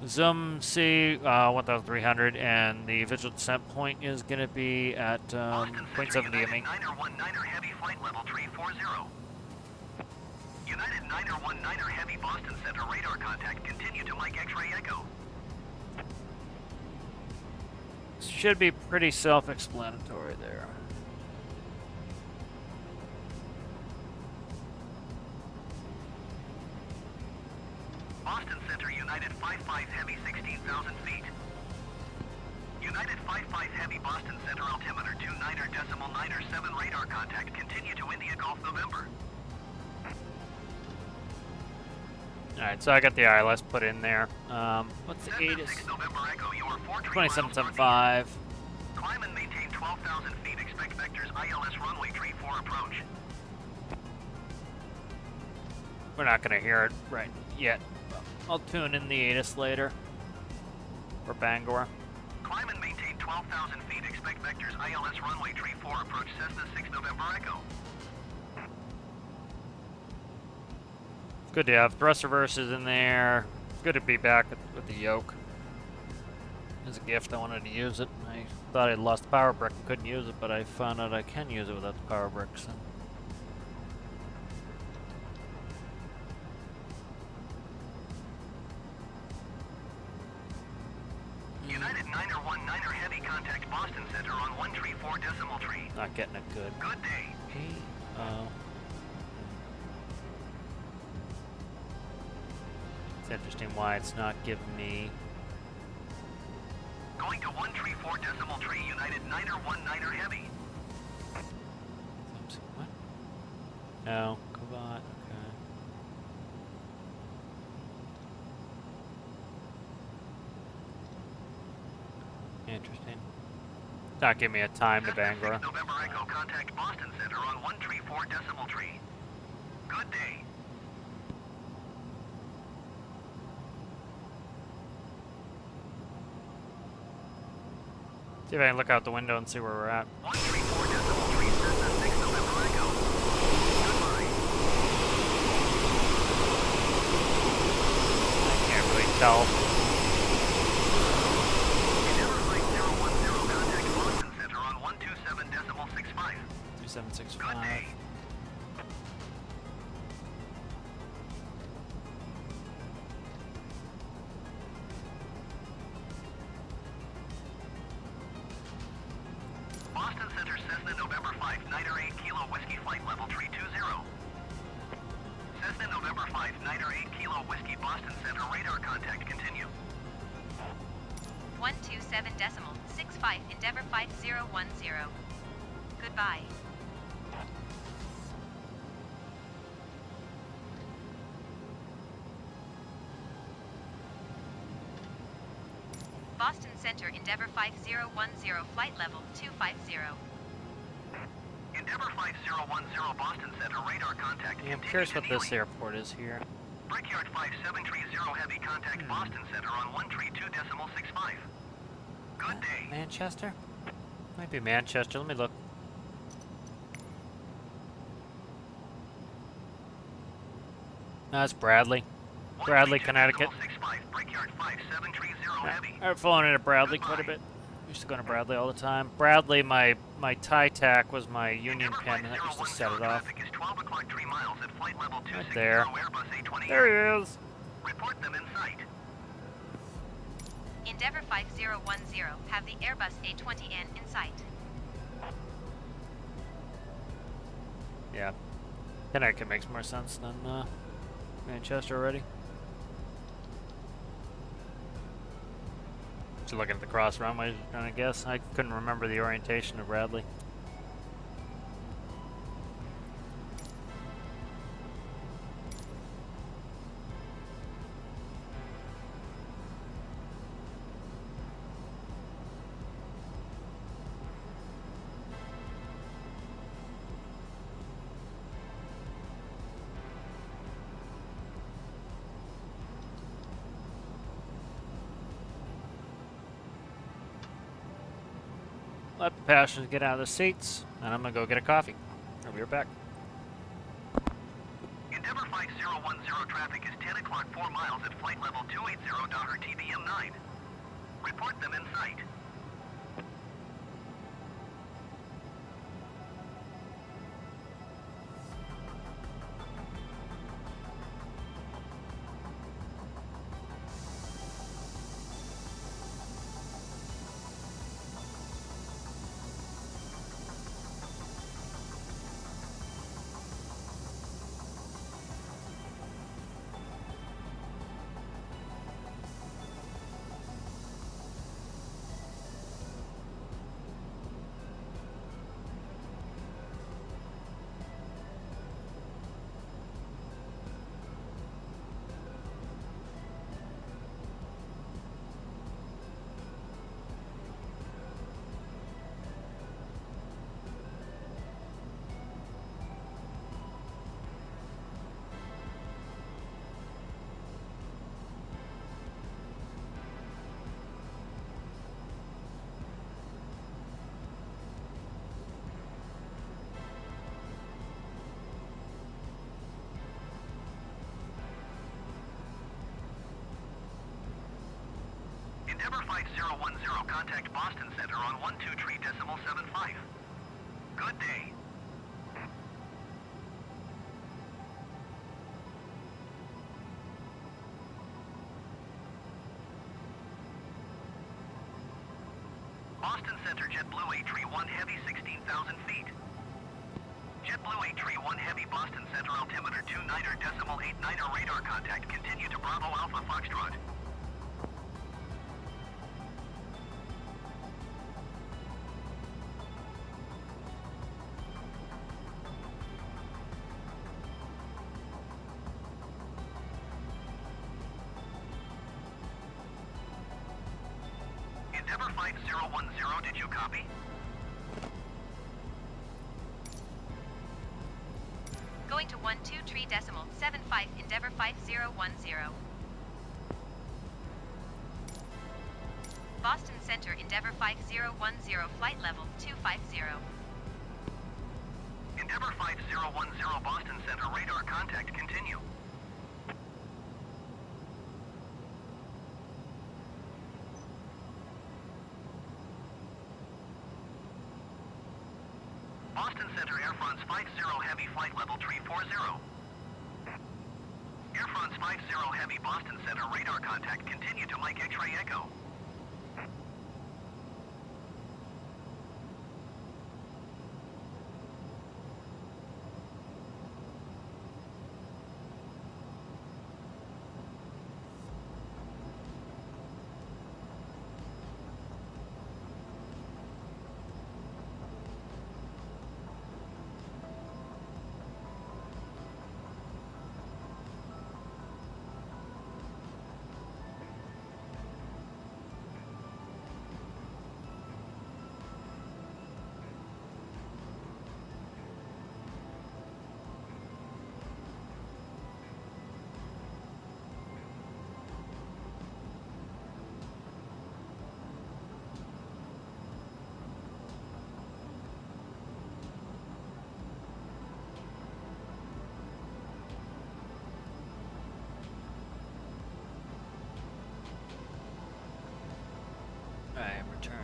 Zoom C, 1,300, and the visual descent point is going to be at 0.70 United ME. 919er Heavy flight level 340. United 919er Heavy Boston Center radar contact, continue to Mike X-ray Echo. Should be pretty self-explanatory there. Boston Center United 55 Heavy 16,000 feet. United 55 Heavy Boston Center altimeter 29.97 radar contact, continue to India Golf November. Alright, so I got the ILS put in there. What's the Cessna ATIS? 6 November Echo, you are 43 2775. Climb and maintain 12,000 feet, expect vectors ILS runway 34 approach. We're not going to hear it right yet. I'll tune in the ATIS later. For Bangor. Climb and maintain 12,000 feet, expect vectors ILS runway 34 approach, Cessna 6 November Echo. It's good to have thrust reverses in there. It's good to be back with the yoke. As a gift, I wanted to use it. I thought I'd lost the power brick and couldn't use it, but I found out I can use it without the power bricks. United 919er Heavy contact Boston Center on 134 decimal tree. Not getting it good. Good day. Oh. It's interesting why it's not giving me. Going to 134 decimal tree, United 919er Heavy. Oops, what? No, Kuvat, okay. Interesting. Not giving me a time to Cessna Bangor. 6 November Echo contact Boston Center on 134 decimal tree. Good day. See if I can look out the window and see where we're at. 134 decimal tree, Cessna 6 November Echo. Goodbye. I can't really tell. Endeavour Flight 010 contact Boston Center on 127 decimal 65. 2765. Good day. Boston Center Cessna November 5, Niner 8 Kilo Whiskey flight level 320. Cessna November 5, Niner 8 Kilo Whiskey Boston Center radar contact, continue. 127 decimal 65 Endeavour 5010. Goodbye. Boston Center Endeavour 5010 flight level 250. Endeavour 5010 Boston Center radar contact, Yeah, I'm continue curious to what this Neely. airport is here. Brickyard 5730 heavy contact Boston Center on 132 decimal 65. Good day. Manchester? Might be Manchester. Let me look. No, it's Bradley. Bradley, 132 Connecticut. decimal 65, Brickyard 5730 heavy. I've flown into Bradley quite a bit. Used to go to Bradley all the time. Bradley, my tie tack was my union Endeavour pin, Flight and that used to 010 set it off. traffic is 12 o'clock 3 miles at flight level 260 there. Airbus A28. There he is. Report them in sight. Endeavour 5010 have the Airbus A20N in sight. Yeah. Connecticut makes more sense than Manchester already. Just looking at the cross runways, trying to guess. I couldn't remember the orientation of Bradley. Let the passengers get out of the seats, and I'm gonna go get a coffee. I'll be right back. Endeavour 5010 traffic is 10 o'clock 4 miles at flight level 280 TBM 9. Report them in sight. Endeavour 5010, contact Boston Center on 123.75. Good day. Boston Center JetBlue 831 Heavy 16,000 feet. JetBlue 831 Heavy Boston Center altimeter 29.89er radar contact. Continue to Bravo Alpha Foxtrot. Endeavour 5010, did you copy? Going to 123.75 Endeavour 5010. Boston Center Endeavour 5010 flight level 250. Endeavour 5010 Boston Center radar contact. Continue. Boston Center Air France 50 Heavy flight level 340. Air France 50 Heavy Boston Center radar contact. Continue to Mike X-ray Echo. I am returned.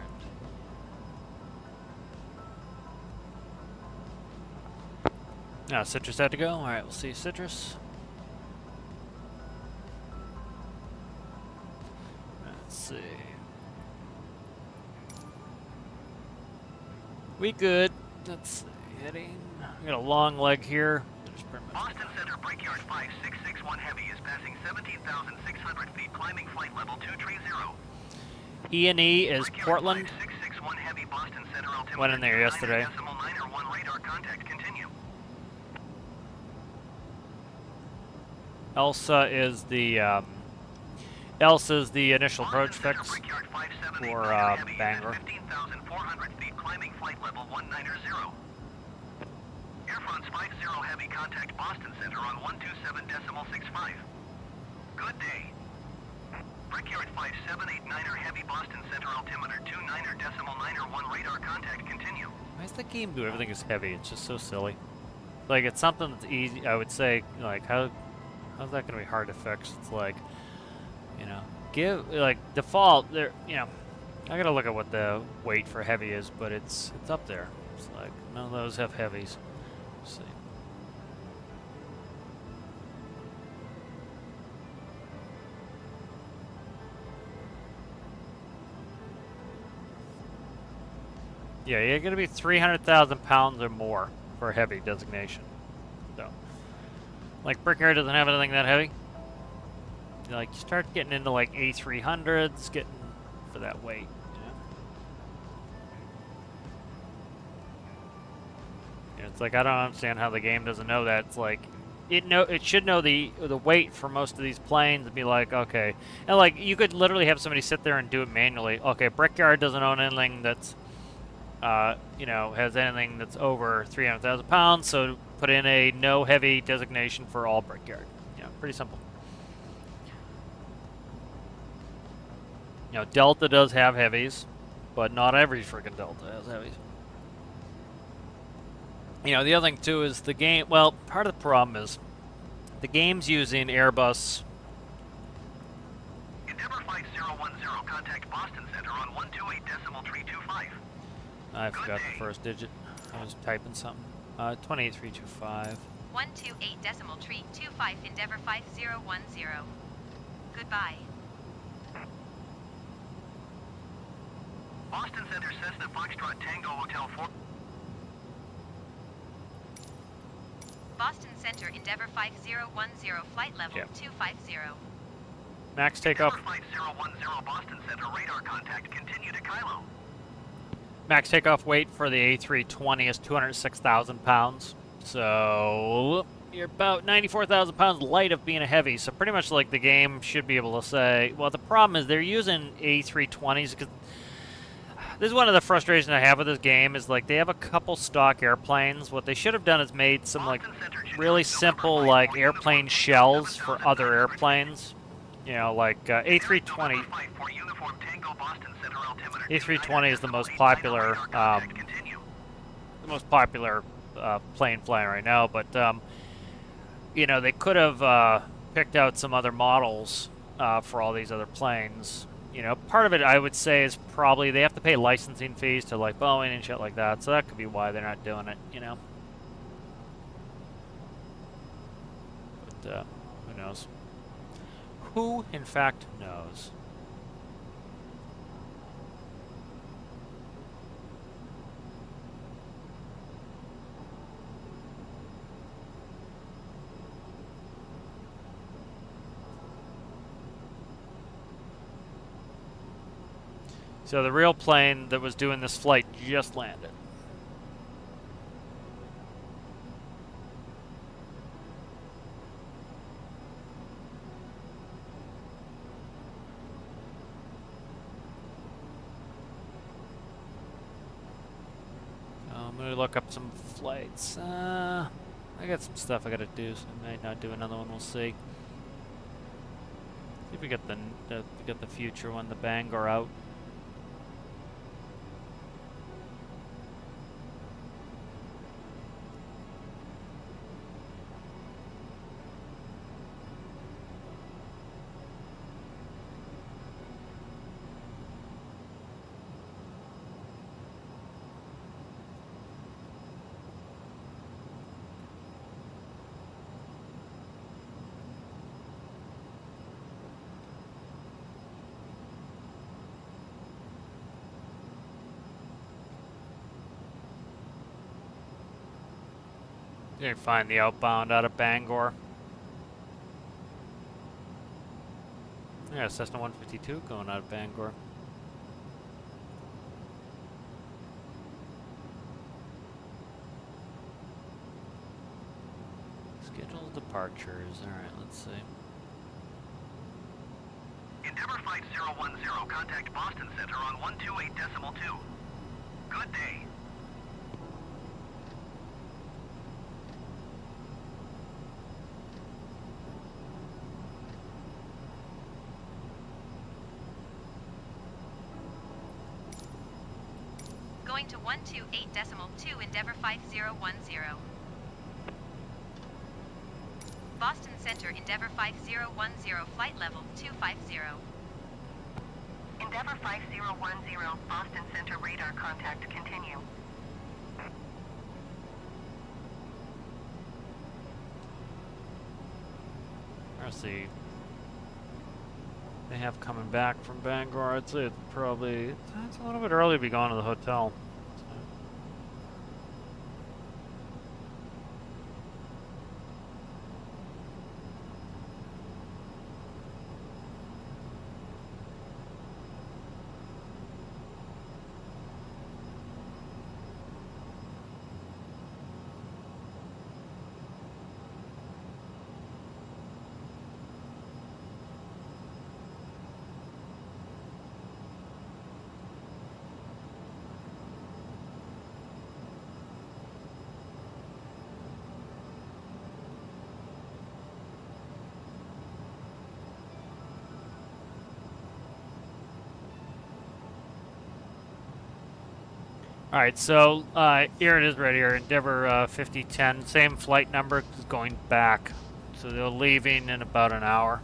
Now, Citrus had to go. Alright, we'll see Citrus. Let's see. We good. Let's see. Heading. We got a long leg here. There's pretty much Boston Center Brickyard 5661 Heavy is passing 17,600 feet, climbing flight level 230. E&E is Brickyard Portland. 5661 Heavy, Boston Center altimeter Went in there yesterday. 9.901 radar contact, continue. Elsa is the initial approach fix for Bangor. 15,400 feet, climbing flight level 190. Air France 50 Heavy, contact Boston Center on 127.65. Good day. Brickyard 5789er Heavy, Boston Center altimeter 29.901 radar contact, continue. Why does the game do everything is heavy? It's just so silly. Like, it's something that's easy. I would say, like, how's that going to be hard to fix? It's like, you know, default. There, you know, I got to look at what the weight for heavy is, but it's up there. It's like none of those have heavies. Let's see. Yeah, you're going to be 300,000 pounds or more for a heavy designation. So, like, Brickyard doesn't have anything that heavy. Like, you start getting into like A300s, getting for that weight. Yeah, it's like I don't understand how the game doesn't know that. It's like it should know the weight for most of these planes and be like, okay, and like you could literally have somebody sit there and do it manually. Okay, Brickyard doesn't own anything that's you know, has anything that's over 300,000 pounds, so put in a no heavy designation for all Brickyard. You know, pretty simple. You know, Delta does have heavies, but not every freaking Delta has heavies. You know, the other thing too is the game. Well, part of the problem is the game's using Airbus. Endeavour 5010, contact Boston Center on 128.325. I forgot the first digit. I was typing something. 28325. 128.325 Endeavour 5010. Goodbye. Boston Center Cessna Foxtrot Tango Hotel 4. Boston Center Endeavour 5010 flight level 250. Max takeoff. Endeavour 5010 Boston Center radar contact, continue to Kylo. Max takeoff weight for the A320 is 206,000 pounds. So you're about 94,000 pounds light of being a heavy. So pretty much like the game should be able to say, well, the problem is they're using A320s because this is one of the frustrations I have with this game is like they have a couple stock airplanes. What they should have done is made some like really simple like airplane shells for other airplanes. You know, like A320. A320 is the most popular plane flying right now. But you know, they could have picked out some other models for all these other planes. You know, part of it I would say is probably they have to pay licensing fees to like Boeing and shit like that. So that could be why they're not doing it. You know. But who knows? Who, in fact, knows? So the real plane that was doing this flight just landed. I'm gonna look up some flights. I got some stuff I gotta do, so I might not do another one. We'll see. See if we get the future one, the Bangor out. You find the outbound out of Bangor. Yeah, Cessna 152 going out of Bangor. Scheduled departures. Alright, let's see. Endeavour Flight 010, contact Boston Center on 128.2. Good day. Going to 128.2 Endeavour 5010. Boston Center Endeavour 5010, flight level 250. Endeavour 5010, Boston Center radar contact, continue. Let's see. They have coming back from Bangor. I'd say it's probably it's a little bit early to be going to the hotel. Alright, so here it is right here, Endeavour 5010, same flight number is going back. So they're leaving in about an hour.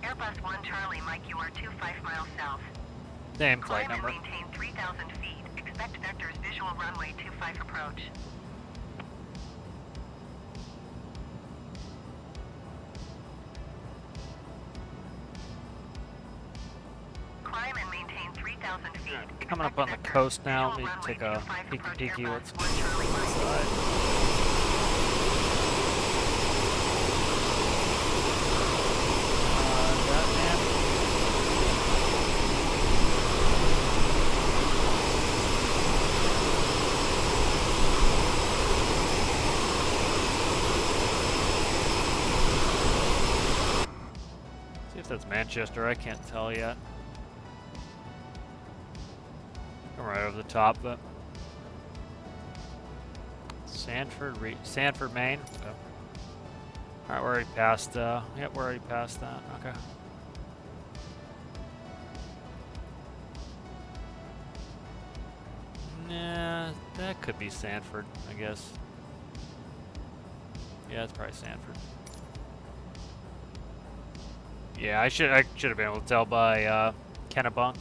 Airbus 1 Charlie, Mike, you are 25 miles south. Same flight Climb number. and maintain 3,000 feet. Expect vectors visual runway 25 approach. Climb and maintain 3,000 feet. Coming up on the Expect coast vectors now, visual let me runway take a 25 approach peeky Airbus what's 1 Charlie, Mike. inside. See if that's Manchester, I can't tell yet. Come right over the top, but Sanford, Maine. Okay. All right, we're already past. Yep, we're already past that. Okay. Nah, that could be Sanford, I guess. Yeah, it's probably Sanford. Yeah, I should have been able to tell by Kennebunk.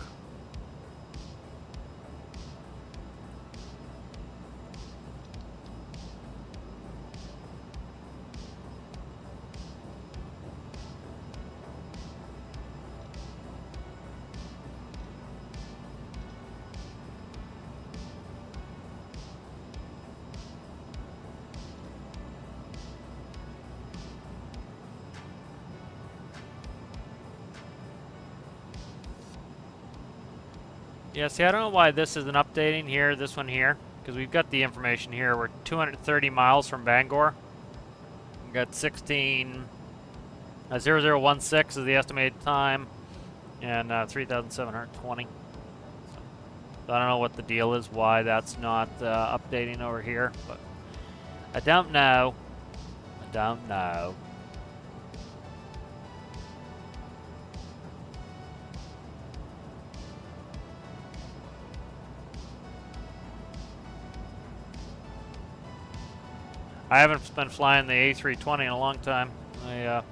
Yeah, see, I don't know why this isn't updating here, this one here, because we've got the information here. We're 230 miles from Bangor. We've got 0016 is the estimated time, and 3,720. So I don't know what the deal is, why that's not updating over here, but I don't know. I don't know. I haven't been flying the A320 in a long time. I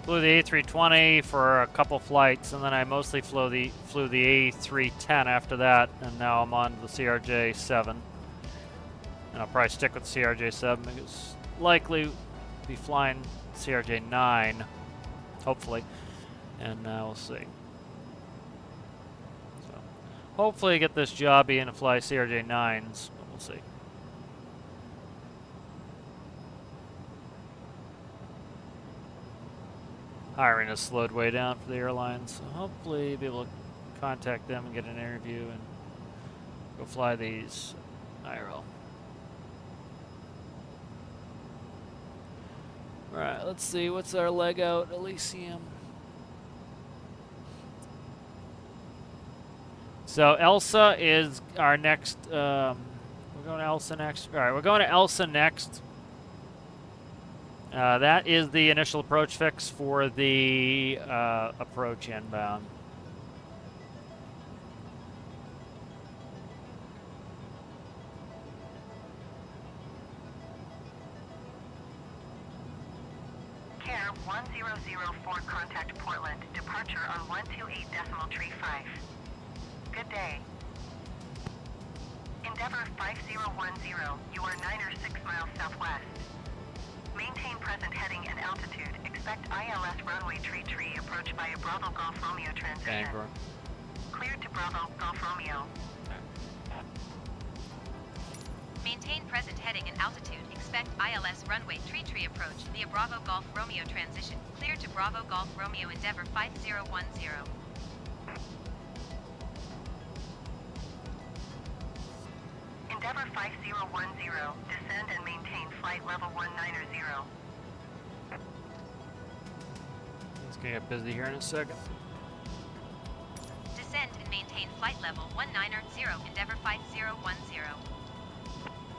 flew the A320 for a couple flights, and then I mostly flew the A310 after that, and now I'm on the CRJ-7. And I'll probably stick with CRJ-7 because likely be flying CRJ-9, hopefully, and we'll see. So hopefully I get this job being to fly CRJ-9s, but we'll see. hiring has slowed way down for the airlines. So hopefully be able to contact them and get an interview and go fly these IRL. Alright, let's see. What's our leg out? Elysium. So Elsa is our next. We're going to Elsa next. All right, we're going to Elsa next. That is the initial approach fix for the approach inbound. Care 1004, contact Portland. Departure on 128.35. Good day. Endeavour 5010, you are 9 or 6 miles southwest. Maintain present heading and altitude. Expect ILS runway tree approach via Bravo Golf Romeo transition. Bangor. Cleared to Bravo Golf Romeo. Maintain present heading and altitude. Expect ILS runway tree approach via Bravo Golf Romeo transition. Clear to Bravo Golf Romeo Endeavour 5010. Endeavour 5010, descend and maintain flight level 190. It's gonna get busy here in a second. Descend and maintain flight level 190, Endeavour 5010.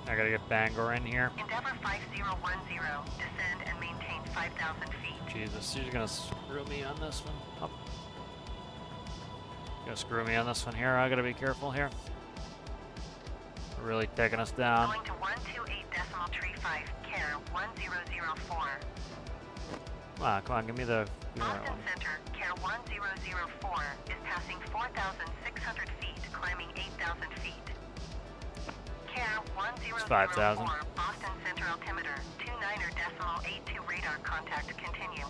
I gotta get Bangor in here. Endeavour 5010, descend and maintain 5,000 feet. Jesus, she's gonna screw me on this one. Up. Gonna screw me on this one here. I gotta be careful here. Really taking us down. Going to 128.35, care 1004. Come on, give me the right Boston one. Center, care 1004, is passing 4,600 feet, climbing 8,000 feet. Care 1004, 5,000. Boston Center altimeter, 29.82 radar contact, continue.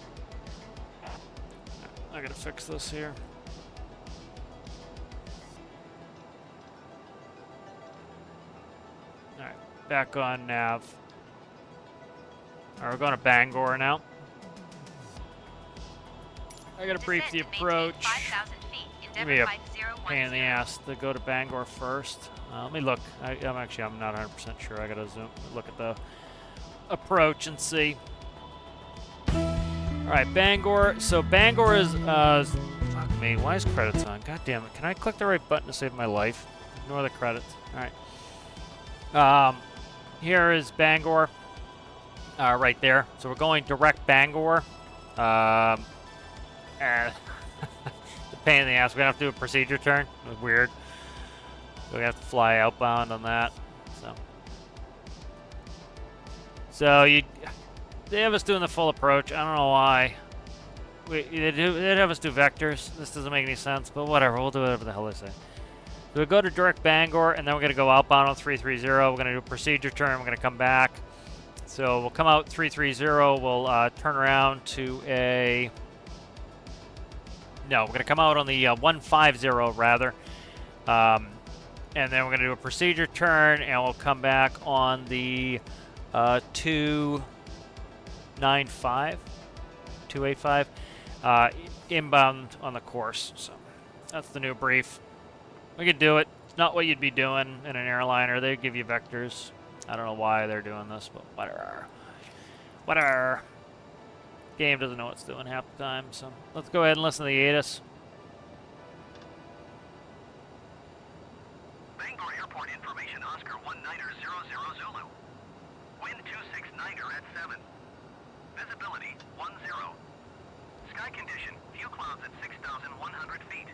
I gotta fix this here. Alright, back on nav. Alright, we're going to Bangor now. I gotta brief the approach. 5,000 feet, Give me Endeavour a 5010. pain in the ass to go to Bangor first. Let me look. I'm not 100% sure. I gotta look at the approach and see. Alright, Bangor. So Bangor is, fuck me, why is credits on? God damn it. Can I click the right button to save my life? Ignore the credits. Alright. Here is Bangor. Right there. So we're going direct Bangor. The pain in the ass. We're gonna have to do a procedure turn. It was weird. So we have to fly outbound on that. So they have us doing the full approach. I don't know why. They'd have us do vectors. This doesn't make any sense, but whatever. We'll do whatever the hell they say. So we go to direct Bangor, and then we're gonna go outbound on 330. We're gonna do a procedure turn. We're gonna come back. So we'll come out 330. We'll turn around to a. No, we're gonna come out on the 150 rather. And then we're going to do a procedure turn, and we'll come back on the 285, inbound on the course. So that's the new brief. We could do it. It's not what you'd be doing in an airliner. They give you vectors. I don't know why they're doing this, but whatever. Whatever. Game doesn't know what it's doing half the time. So let's go ahead and listen to the ATIS. Bangor Airport information, Oscar 1900 Zulu. Wind 269er at 7. Visibility 10. Sky condition, few clouds at 6,100 feet.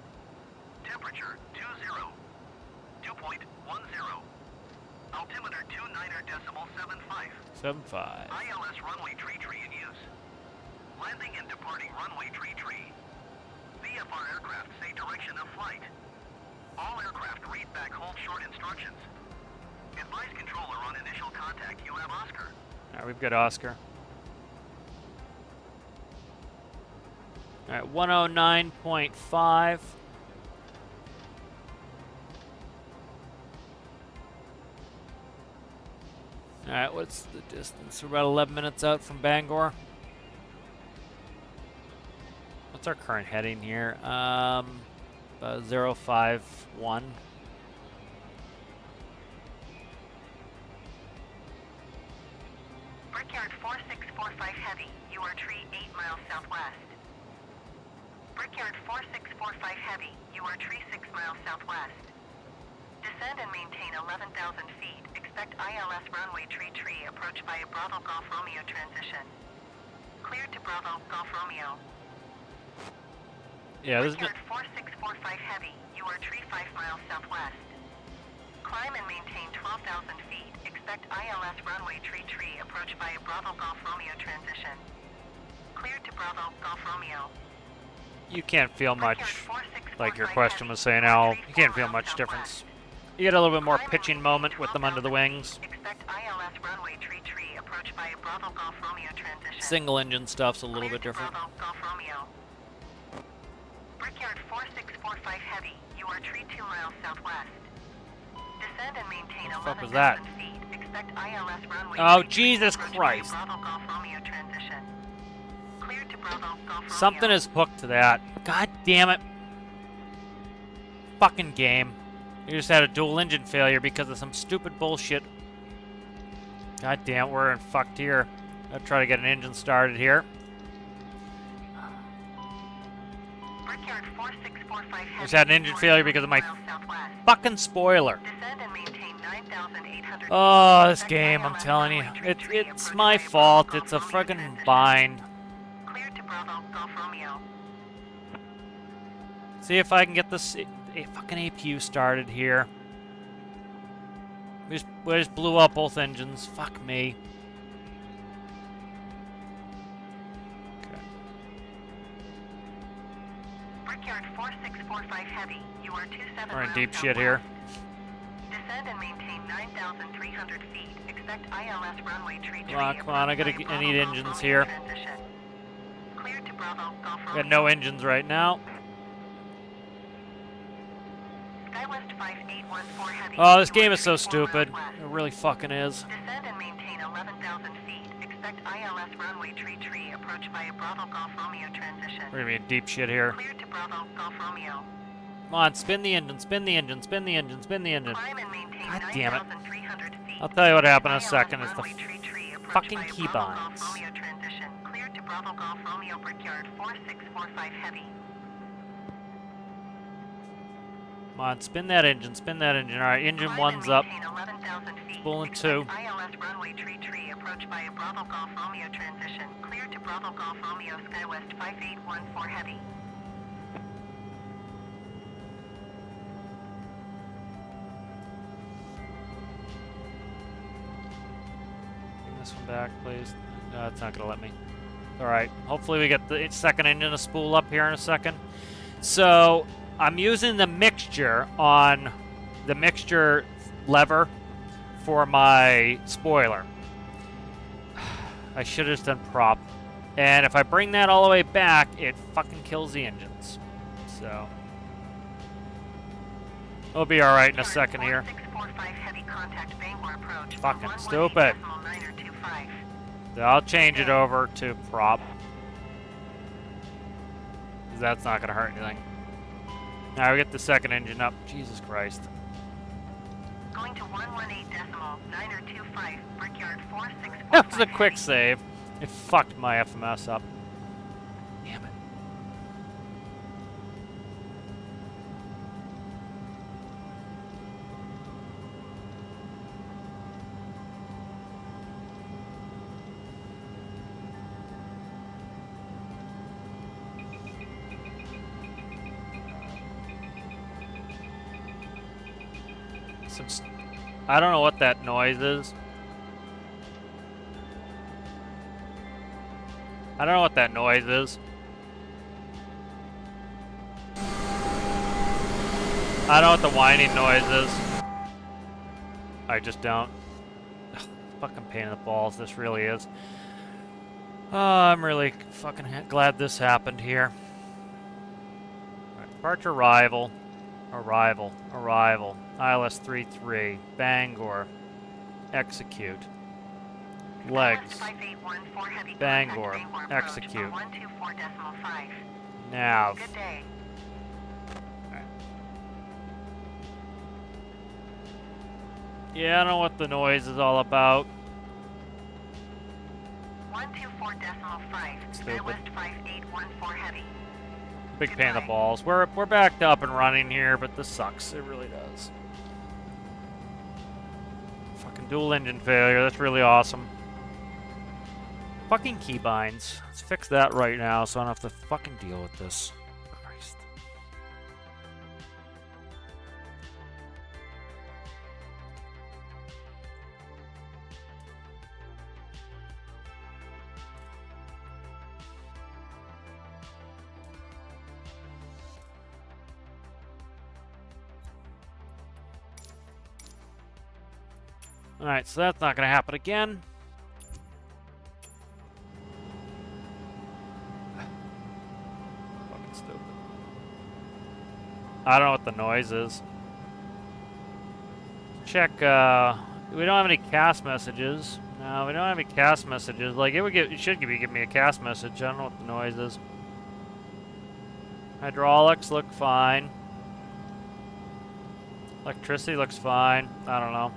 Temperature 20. 2.10. Altimeter 29.75. 75. ILS runway tree in use. Landing and departing runway tree. VFR aircraft say direction of flight. All aircraft read back hold short instructions. Advise controller on initial contact. You have Oscar. All right, we've got Oscar. All right, 109.5. All right, what's the distance? We're about 11 minutes out from Bangor. What's our current heading here? 051. Brickyard 4645 Heavy, you are tree 8 miles southwest. Brickyard 4645 Heavy, you are tree 6 miles southwest. Descend and maintain 11,000 feet. Expect ILS runway tree approach via Bravo Golf Romeo transition. Cleared to Bravo Golf Romeo. Yeah, this is. Brickyard 4645 Heavy, you are tree 5 miles southwest. Climb and maintain 12,000 feet. Expect ILS runway tree approach via Bravo Golf Romeo transition. Cleared to Bravo Golf Romeo. You can't feel much, Brickyard 4645 like your question was saying, Al. You can't feel much difference. You get a little bit more pitching moment with them under the wings. Expect ILS runway tree approach via Bravo Golf Romeo transition. Single engine stuff's a little bit Cleared to different. Bravo Golf Romeo. Brickyard 4645 Heavy, you are tree 2 miles southwest. Descend and maintain What the fuck was 11,000 that? feet. Expect ILS runway Oh, tree Jesus approach Christ. via Bravo Golf Romeo transition. Cleared to Bravo Golf Romeo. Something is hooked to that. God damn it. Fucking game. You just had a dual engine failure because of some stupid bullshit. God damn, we're in fucked here. I'll try to get an engine started here. Brickyard 4645 Heavy, Just had an engine you are failure 3 because of my miles southwest. fucking spoiler. Descend and maintain 9,800 Oh, this Expect game, I'm ILS telling you. runway tree It's approach my via fault. Bravo It's a Golf Romeo friggin' transition. bind. Cleared to Bravo Golf Romeo. See if I can get this fucking APU started here. We just blew up both engines. Fuck me. Okay. Brickyard 4645 Heavy, you are 27 We're in miles deep shit here. southwest. Descend and maintain 9,300 feet. Expect ILS runway tree Come on, come on, I approach gotta via I need Bravo Golf engines Romeo here. transition. Cleared to Bravo Golf Got Romeo. no engines right now. Skywest 5814 Heavy. Oh, this you game are is so 24 stupid. miles west. It really fucking is. Descend and maintain 11,000 feet. Expect ILS runway tree approach via Bravo Golf Romeo transition. We're gonna be in deep shit here. Cleared to Bravo Golf Romeo. Come on, spin the engine, spin the engine, spin the engine, spin the engine. Climb and maintain God damn it. 9,300 feet. I'll tell you what happened in a ILS second. It's the runway tree approach fucking via keybinds. Bravo Golf Romeo transition. Cleared to Bravo Golf Romeo Brickyard 4645 Heavy. Come on, spin that engine, spin that engine. All right, engine Climb one's and up. maintain 11,000 feet. Spooling Expect two. ILS runway tree approach via Bravo Golf Romeo transition. Cleared to Bravo Golf Romeo Skywest 5814 Heavy. Bring this one back, please. No, it's not gonna let me. All right, hopefully we get the second engine to spool up here in a second. So I'm using the mixture on the mixture lever for my spoiler. I should have just done prop. And if I bring that all the way back, it fucking kills the engines. So we'll be all right in a second here. 4645 Heavy contact Bangor approach. Fucking stupid. 118.925. So I'll change it over to prop. 'Cause that's not gonna hurt anything. Now we get the second engine up. Jesus Christ. Going to 118.925. Brickyard 4645. That was a quick save. It fucked my FMS up. Damn it. I don't know what that noise is. I don't know what that noise is. I don't know what the whining noise is. I just don't. Ugh, fucking pain in the balls, this really is. Oh, I'm really fucking glad this happened here. Right, departure arrival. Arrival. Arrival. ILS 33. Bangor. Execute. Legs. Skywest 5814 Heavy Bangor. contact Bangor approach. Execute. 124.5. Nav. Good day. Yeah, I don't know what the noise is all about. 124.5. Stupid. West 5814 heavy. Big pain in the balls. We're back up and running here, but this sucks. It really does. Fucking dual engine failure. That's really awesome. Fucking keybinds. Let's fix that right now so I don't have to fucking deal with this. Christ. Alright, so that's not going to happen again. Fucking stupid. I don't know what the noise is. Check, we don't have any cast messages. No, we don't have any cast messages. Like, it should give me a cast message. I don't know what the noise is. Hydraulics look fine. Electricity looks fine. I don't know.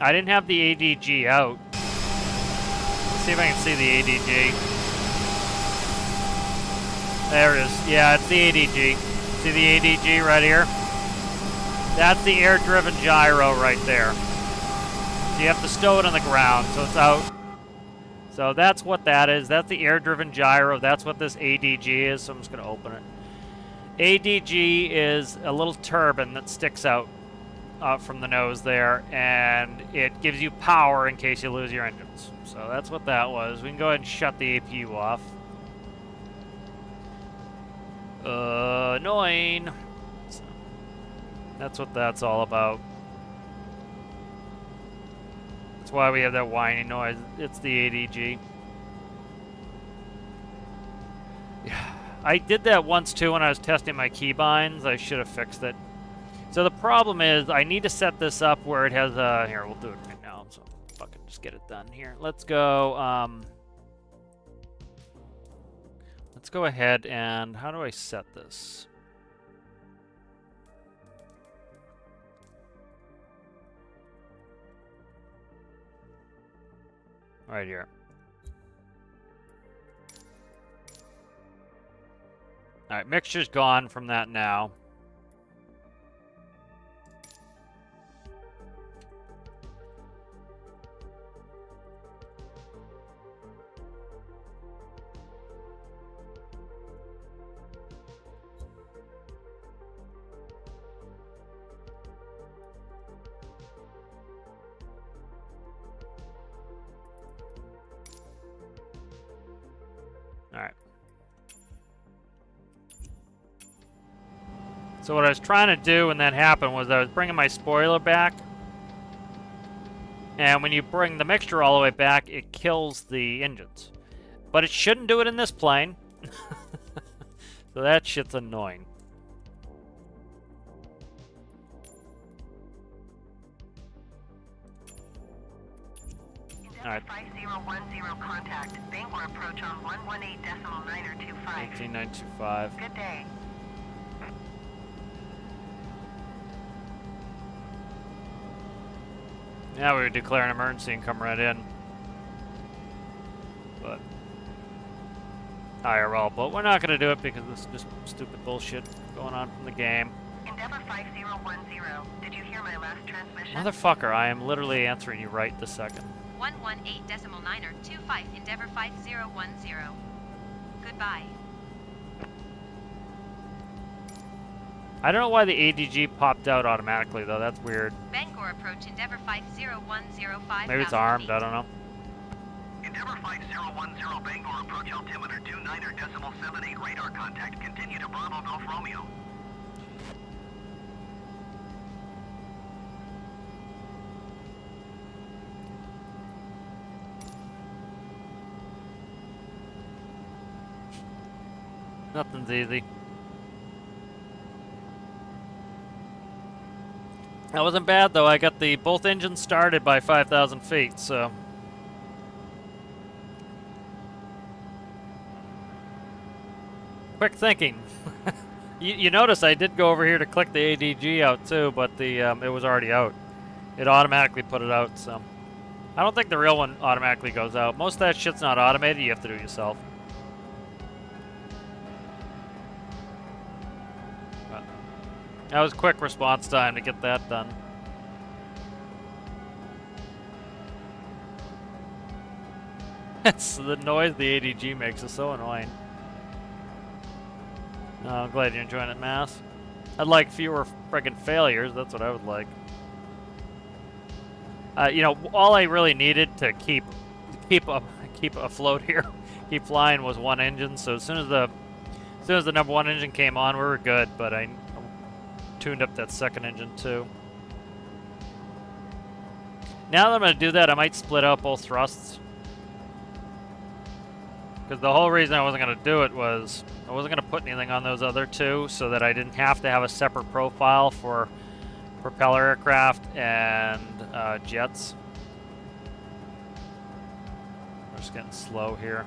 I didn't have the ADG out. Let's see if I can see the ADG. There it is. Yeah, it's the ADG. See the ADG right here? That's the air-driven gyro right there. So you have to stow it on the ground, so it's out. So that's what that is. That's the air-driven gyro. That's what this ADG is, so I'm just going to open it. ADG is a little turbine that sticks out from the nose there, and it gives you power in case you lose your engines. So that's what that was. We can go ahead and shut the APU off. Annoying. So that's what that's all about. That's why we have that whining noise. It's the ADG. Yeah, I did that once too when I was testing my keybinds. I should have fixed it. So the problem is I need to set this up where it has a... Here, we'll do it right now. So fucking just get it done here. Let's go... let's go ahead and... How do I set this? Right here. Alright, mixture's gone from that now. Alright. So what I was trying to do when that happened was I was bringing my spoiler back. And when you bring the mixture all the way back, it kills the engines. But it shouldn't do it in this plane. So that shit's annoying. Alright. 5010 contact. Bangor approach on 118.925. 18925. Good day. Yeah, we would declare an emergency and come right in. But IRL, but we're not going to do it because this is just stupid bullshit going on from the game. Endeavor 5010. Did you hear my last transmission? Motherfucker, I am literally answering you right this second. 118.925 Endeavor 5010. Goodbye. I don't know why the ADG popped out automatically though, that's weird. Bangor approach Endeavor 50105. Maybe it's armed, I don't know. Endeavor 5010 Bangor approach altimeter 29.78 radar contact. Continue to Bravo Golf Romeo. Nothing's easy. That wasn't bad though. I got the both engines started by 5,000 feet, so. Quick thinking. You notice I did go over here to click the ADG out too, but the it was already out. It automatically put it out, so. I don't think the real one automatically goes out. Most of that shit's not automated, you have to do it yourself. But that was quick response time to get that done. It's the noise the ADG makes is so annoying. I'm glad you're enjoying it, Mass. I'd like fewer friggin' failures, that's what I would like. You know, all I really needed to keep afloat here, keep flying, was one engine. So as soon as the number one engine came on, we were good. But I tuned up that second engine too. Now that I'm going to do that, I might split out both thrusts. Because the whole reason I wasn't going to do it was I wasn't going to put anything on those other two, so that I didn't have to have a separate profile for propeller aircraft and jets. We're just getting slow here.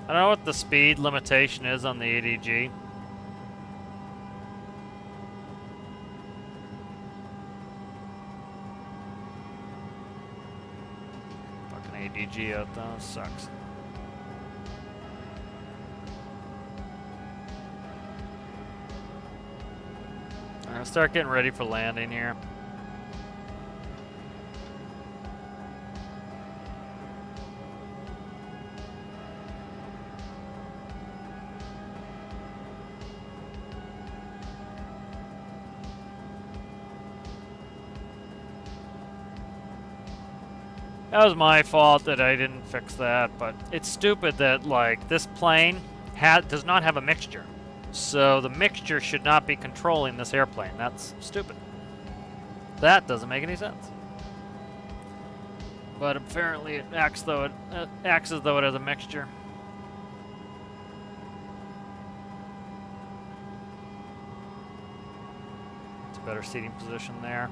I don't know what the speed limitation is on the ADG. Fucking ADG out though, sucks. I'm gonna start getting ready for landing here. That was my fault that I didn't fix that, but it's stupid that, like, this plane does not have a mixture. So the mixture should not be controlling this airplane. That's stupid. That doesn't make any sense. But apparently it acts as though it has a mixture. It's a better seating position there.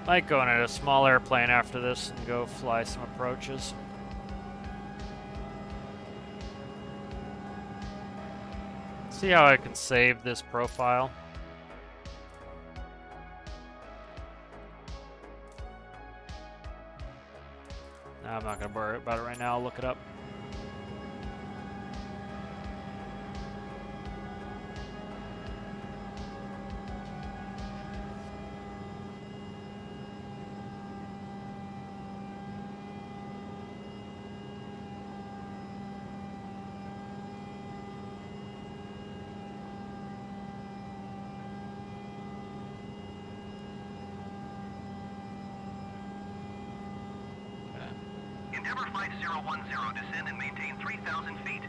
Might go in a small airplane after this and go fly some approaches. See how I can save this profile. No, I'm not going to worry about it right now. I'll look it up. Endeavour 5010, descend and maintain 3,000 feet.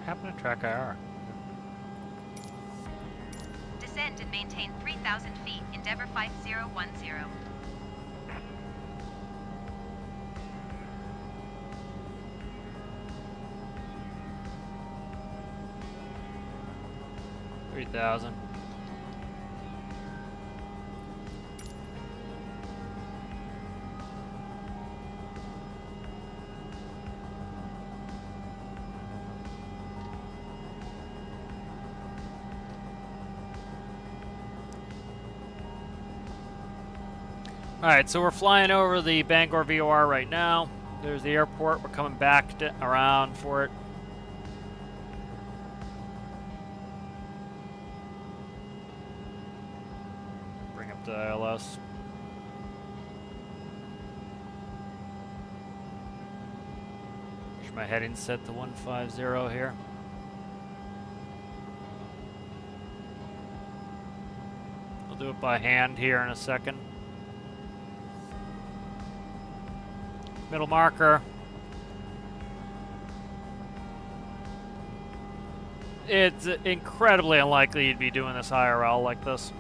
Happen to track IR. Descend and maintain 3,000 feet. Endeavour 5010. $3,000. Alright, so we're flying over the Bangor VOR right now. There's the airport. We're coming back around for it. Bring up the ILS. Make sure my heading's set to 150 here. I'll do it by hand here in a second. Middle marker. It's incredibly unlikely you'd be doing this IRL like this.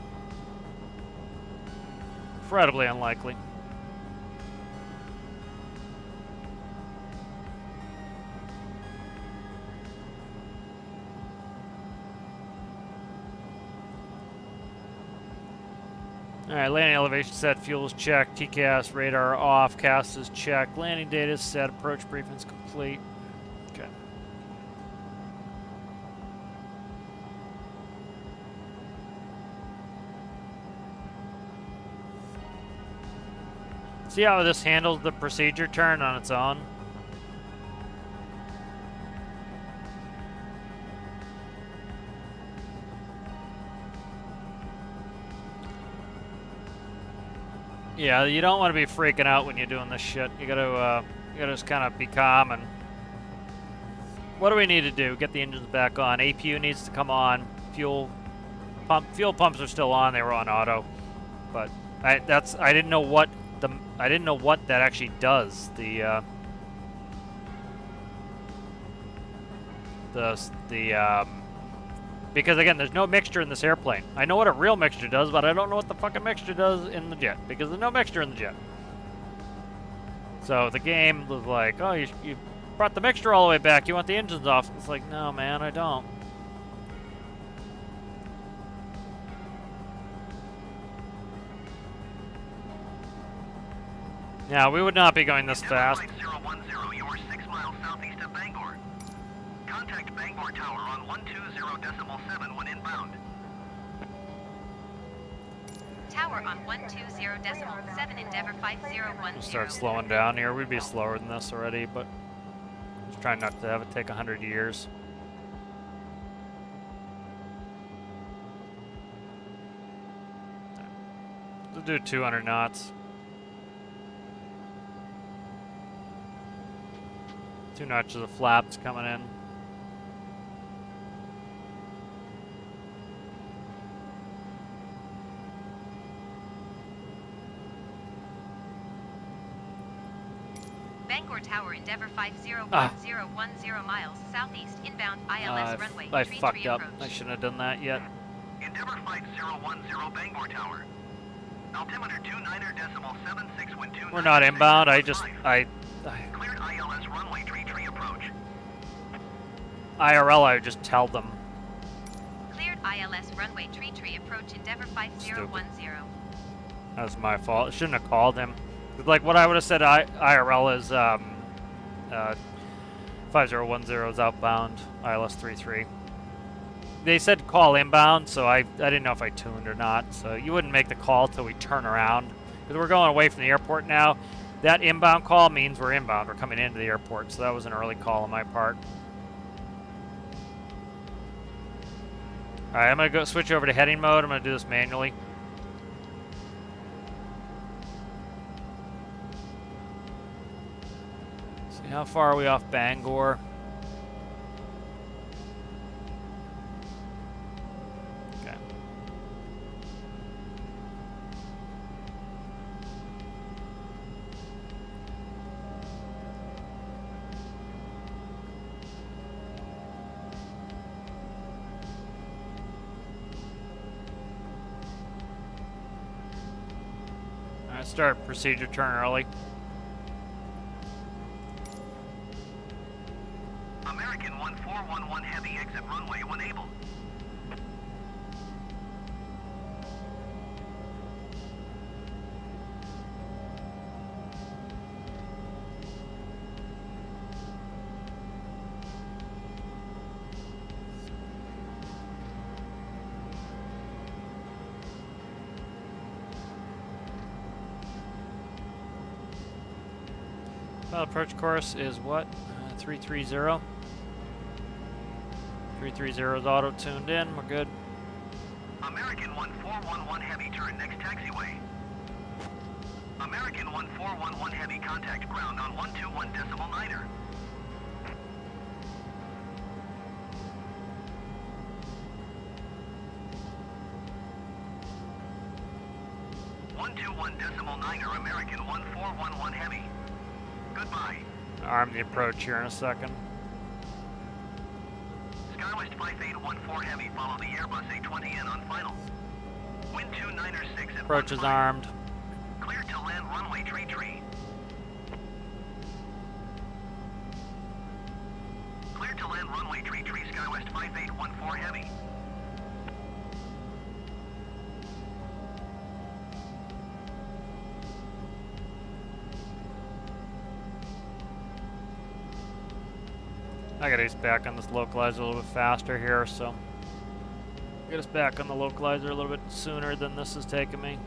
Incredibly unlikely. Alright, landing elevation set, fuel is checked, TCAS, radar off, CAS is checked, landing data is set, approach briefing is complete. Okay. See how this handles the procedure turn on its own? Yeah, you don't want to be freaking out when you're doing this shit. You gotta just kind of be calm. And what do we need to do? Get the engines back on. APU needs to come on. Fuel pumps are still on. They were on auto, but I didn't know what that actually does. Because again, there's no mixture in this airplane. I know what a real mixture does, but I don't know what the fucking mixture does in the jet, because there's no mixture in the jet. So the game was like, oh, you brought the mixture all the way back, you want the engines off. It's like, no man, I don't. Yeah, we would not be going this fast. 010, you are 6 miles southeast of Bangor. Contact Bangor Tower on 120.7 when inbound. Tower on 120.7, Endeavour 5010. We'll start slowing down here. We'd be slower than this already, but just trying not to have it take 100 years. We'll do 200 knots. 2 notches of flaps coming in. Bangor Tower, Endeavour 5010, miles southeast, inbound ILS runway. I tree fucked up. approach. I shouldn't have done that yet. Endeavour 5010 Bangor Tower. Altimeter 29.76 when 2. We're not inbound. I Cleared ILS runway tree approach. IRL, I would just tell them. Cleared ILS runway tree approach, Endeavour 5010. That was my fault. I shouldn't have called him. Like what I would have said, IRL is 5010 is outbound, ILS 33. They said call inbound, so I didn't know if I tuned or not. So you wouldn't make the call till we turn around, because we're going away from the airport now. That inbound call means we're inbound. We're coming into the airport, so that was an early call on my part. All right, I'm gonna go switch over to heading mode. I'm gonna do this manually. See how far are we off Bangor? Okay. All right, start procedure turn early. American 1411 heavy exit runway when able. Final approach course is what? 330. 330 is auto tuned in. We're good. American 1411 heavy turn next taxiway. American 1411 heavy contact ground on 121.9er. American 1411 heavy. Goodbye. Arm the approach here in a second. Skywest 50 5814 Heavy, follow the Airbus A20 in on final. Wind 296 at Approach is 15. armed. Clear to land runway tree. Clear to land runway tree, SkyWest 5814 Heavy. I gotta get back on this localizer a little bit faster here, so get us back on the localizer a little bit sooner than this is taking me.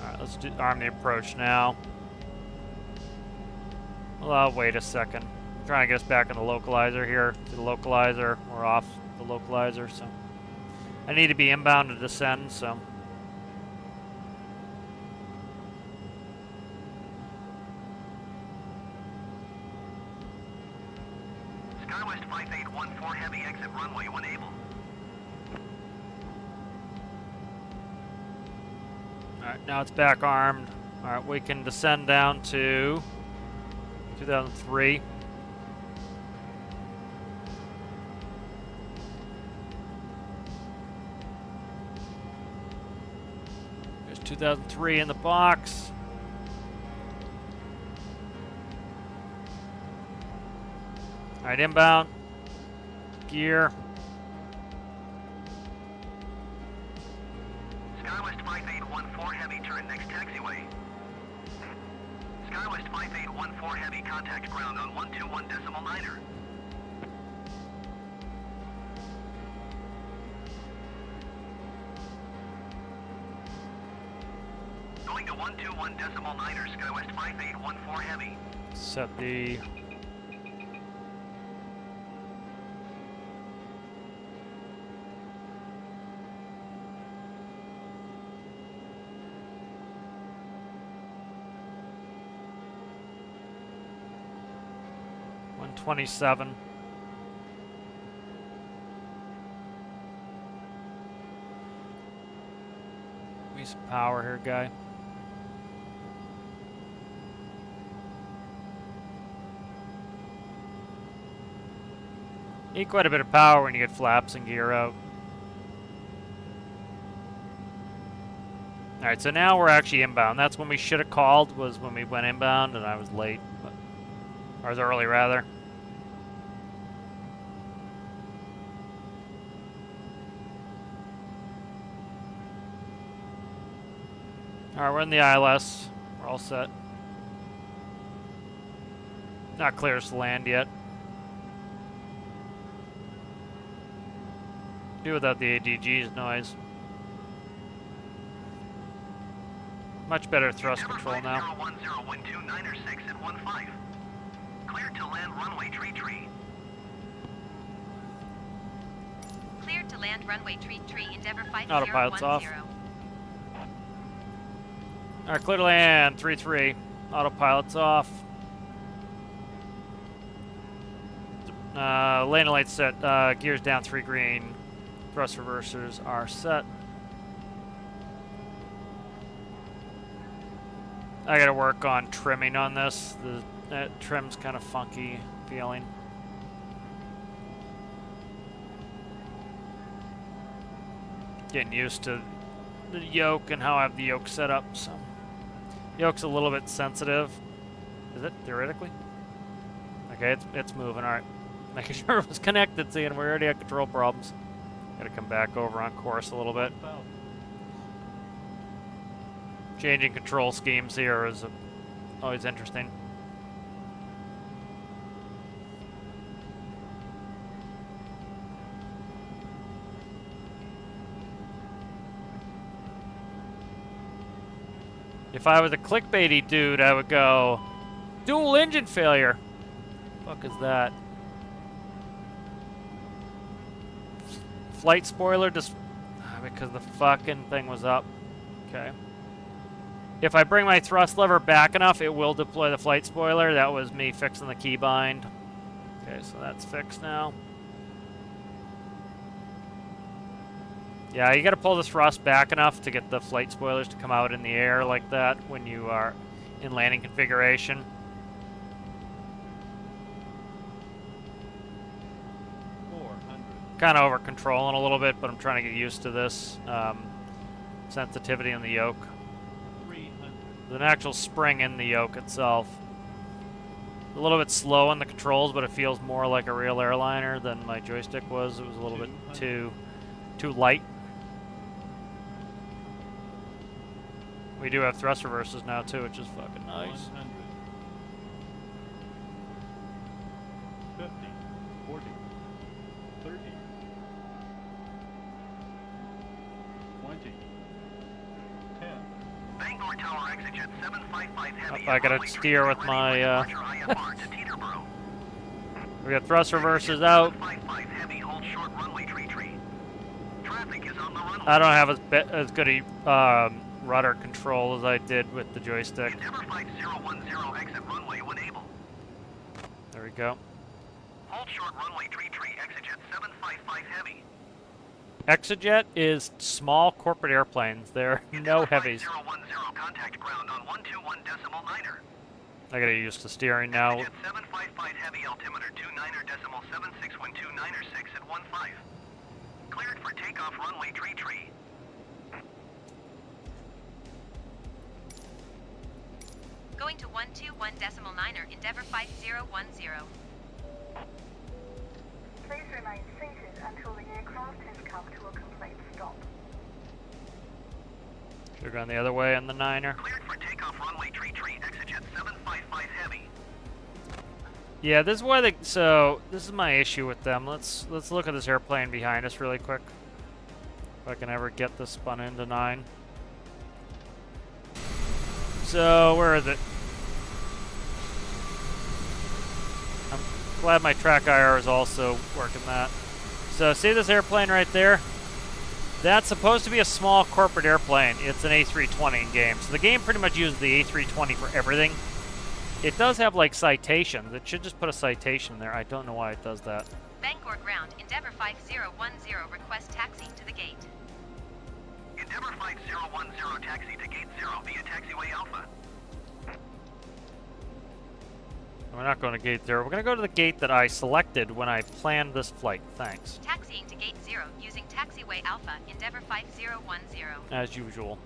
Alright, let's arm the approach now. Well, I'll wait a second. I'm trying to get us back on the localizer here. To the localizer, we're off the localizer, so I need to be inbound to descend, so SkyWest 5814 Heavy, exit runway when able. Alright, now it's back armed. Alright, we can descend down to 2003. There's 2003 in the box. Alright, inbound. Gear. SkyWest 5814 Heavy, turn next taxiway. SkyWest 5814 Heavy, contact ground on 121.9er. Going to 121.9er, SkyWest 5814 Heavy. Set the .127. Need some power here, guy. Need quite a bit of power when you get flaps and gear out. Alright, so now we're actually inbound. That's when we should have called, was when we went inbound, and I was late. Or was early, rather. Alright, we're in the ILS. We're all set. Not clear to land yet. Do without the ADG's noise. Much better thrust control now. 010, wind 296 at 15. Clear to land runway tree. Cleared to land runway tree, Endeavour 5010. Autopilot's off. Alright, clear to land, 3-3. Autopilot's off. Lane lights set, gears down 3 green. Thrust reversers are set. I gotta work on trimming on this. That trim's kind of funky feeling. Getting used to the yoke and how I have the yoke set up, so. Yoke's a little bit sensitive. Is it, theoretically? Okay, it's moving, alright. Making sure it was connected, seeing we already had control problems. Gotta come back over on course a little bit. Changing control schemes here is always interesting. If I was a clickbaity dude, I would go, dual engine failure. Fuck is that? Flight spoiler just because the fucking thing was up. Okay. If I bring my thrust lever back enough, it will deploy the flight spoiler. That was me fixing the keybind. Okay, so that's fixed now. Yeah, you gotta pull the thrust back enough to get the flight spoilers to come out in the air like that when you are in landing configuration. Kind of over controlling a little bit, but I'm trying to get used to this sensitivity in the yoke. There's an actual spring in the yoke itself. A little bit slow in the controls, but it feels more like a real airliner than my joystick was. It was a little bit too light. We do have thrust reverses now too, which is fucking nice. 50, 40, 30, 20, 10. Bangor Tower exit jet 755 heavy. I gotta steer with my we got thrust reverses out. 755 heavy, hold short runway tree. Traffic is on the runway. I don't have as good a rudder control as I did with the joystick. Endeavour 5010 exit runway when able. There we go. Hold short runway tree, exit jet 755 heavy. Exojet is small corporate airplanes. There are no heavies. 5010 contact ground on 121.9er. I gotta get used to steering now. Exit jet 755 heavy, altimeter 29er.76 wind 29er 6 at 15. Cleared for takeoff runway tree. Going to 121.9er, Endeavour 5010. Please remain seated until the aircraft has come to a complete stop. Should've gone the other way on the 9er. Cleared for takeoff runway tree, exit jet 755 heavy. Yeah, this is why they. So this is my issue with them. Let's look at this airplane behind us really quick. If I can ever get this spun into 9. So where is it? I'm glad my track IR is also working that. So see this airplane right there? That's supposed to be a small corporate airplane. It's an A320 in game. So the game pretty much uses the A320 for everything. It does have like citations. It should just put a citation there. I don't know why it does that. Bangor ground, Endeavour 5010, request taxi to the gate. Endeavour 5010 taxi to gate 0 via taxiway Alpha. We're not going to gate 0. We're going to go to the gate that I selected when I planned this flight. Thanks. Taxiing to gate 0 using taxiway Alpha, Endeavour 5010. As usual.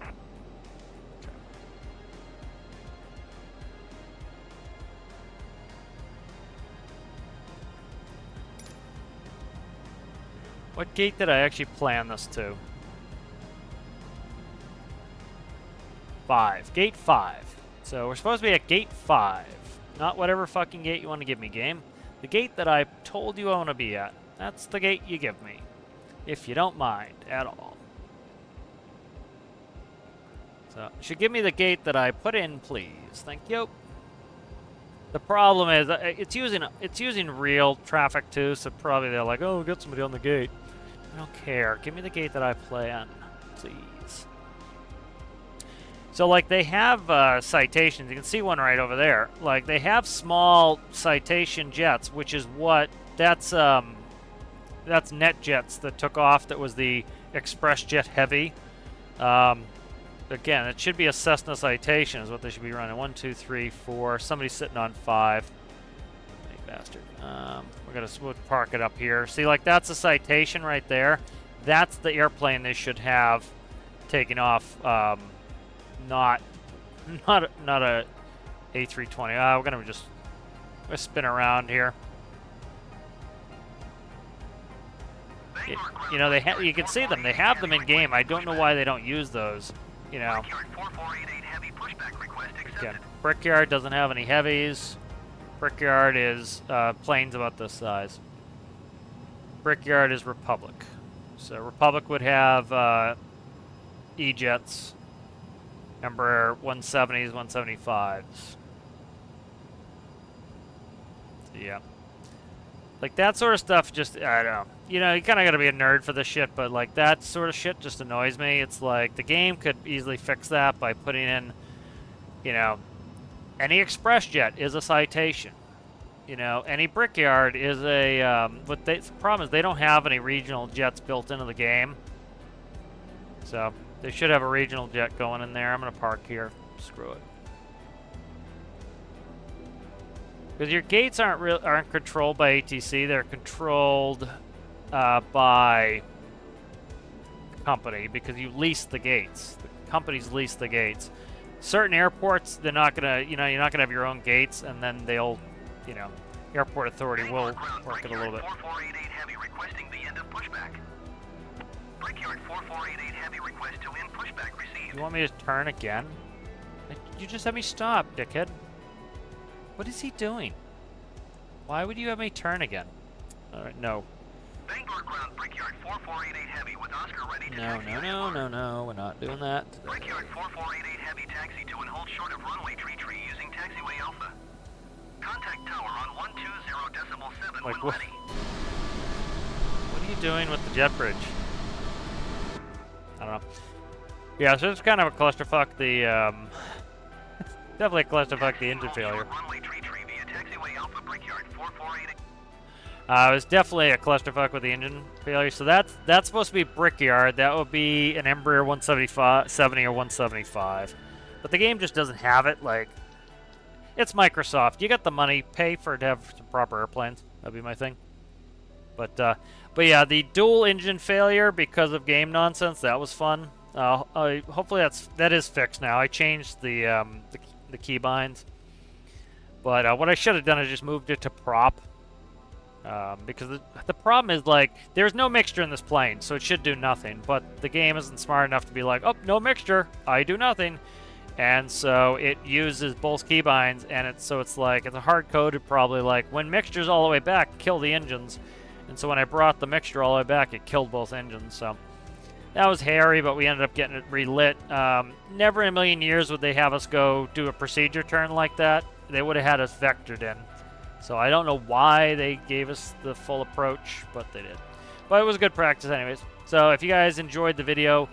What gate did I actually plan this to? 5. Gate 5. So we're supposed to be at gate 5. Not whatever fucking gate you want to give me, game. The gate that I told you I want to be at. That's the gate you give me. If you don't mind at all. So you should give me the gate that I put in, please. Thank you. The problem is it's using real traffic too, so probably they're like, oh, get somebody on the gate. I don't care. Give me the gate that I plan, please. So, like, they have citations. You can see one right over there. Like, they have small citation jets, which is what... That's net jets that took off. That was the Express Jet Heavy. Again, it should be a Cessna citation is what they should be running. 1, 2, 3, 4. Somebody's sitting on 5. Hey, bastard. We'll park it up here. See, like, that's a citation right there. That's the airplane they should have taking off. Not a A320. We're gonna just spin around here. You know, you can see them. They have them in game. I don't know why they don't use those. You know. Again, Brickyard doesn't have any heavies. Brickyard is planes about this size. Brickyard is Republic. So Republic would have E-jets. Embraer 170s, 175s. So, yeah. Like, that sort of stuff just, I don't know. You know, you kind of got to be a nerd for this shit, but, like, that sort of shit just annoys me. It's like, the game could easily fix that by putting in, you know, any express jet is a citation. You know, any Brickyard is a, the problem is they don't have any regional jets built into the game. So... They should have a regional jet going in there. I'm going to park here. Screw it. Because your gates aren't controlled by ATC. They're controlled by the company because you lease the gates. The companies lease the gates. Certain airports, they're not gonna, you're not gonna have your own gates, and then they'll, airport authority will work it a little bit. 4488 Heavy requesting the end of pushback. Brickyard 4488 Heavy request to end pushback received. You want me to turn again? You just have me stop, dickhead. What is he doing? Why would you have me turn again? Alright, no. Bangor ground Brickyard 4488 Heavy with Oscar ready to No, taxi. no, we're not doing that. Brickyard 4488 Heavy taxi to and hold short of runway tree using taxiway Alpha. Contact tower on 120.7 Like, when ready. What are you doing with the jet bridge? I don't know. Yeah, so it's kind of a clusterfuck. The definitely a clusterfuck. The engine failure. Runway tree via taxiway Alpha Brickyard 4488. It was definitely a clusterfuck with the engine failure. So that's supposed to be Brickyard. That would be an Embraer 175, 70 or 175. But the game just doesn't have it. Like, it's Microsoft. You got the money, pay for it to have some proper airplanes. That'd be my thing. But yeah, the dual engine failure because of game nonsense. That was fun. Hopefully that is fixed now. I changed the keybinds. But what I should have done is just moved it to prop. Because the problem is, like, there's no mixture in this plane, so it should do nothing. But the game isn't smart enough to be like, oh, no mixture, I do nothing. And so it uses both keybinds, and it's a hard-coded probably, like, when mixture's all the way back, kill the engines. And so when I brought the mixture all the way back, it killed both engines, so... That was hairy, but we ended up getting it relit. Never in a million years would they have us go do a procedure turn like that. They would have had us vectored in. So I don't know why they gave us the full approach, but they did. But it was good practice anyways. So if you guys enjoyed the video,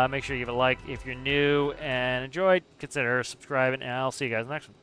make sure you give it a like. If you're new and enjoyed, consider subscribing, and I'll see you guys next one.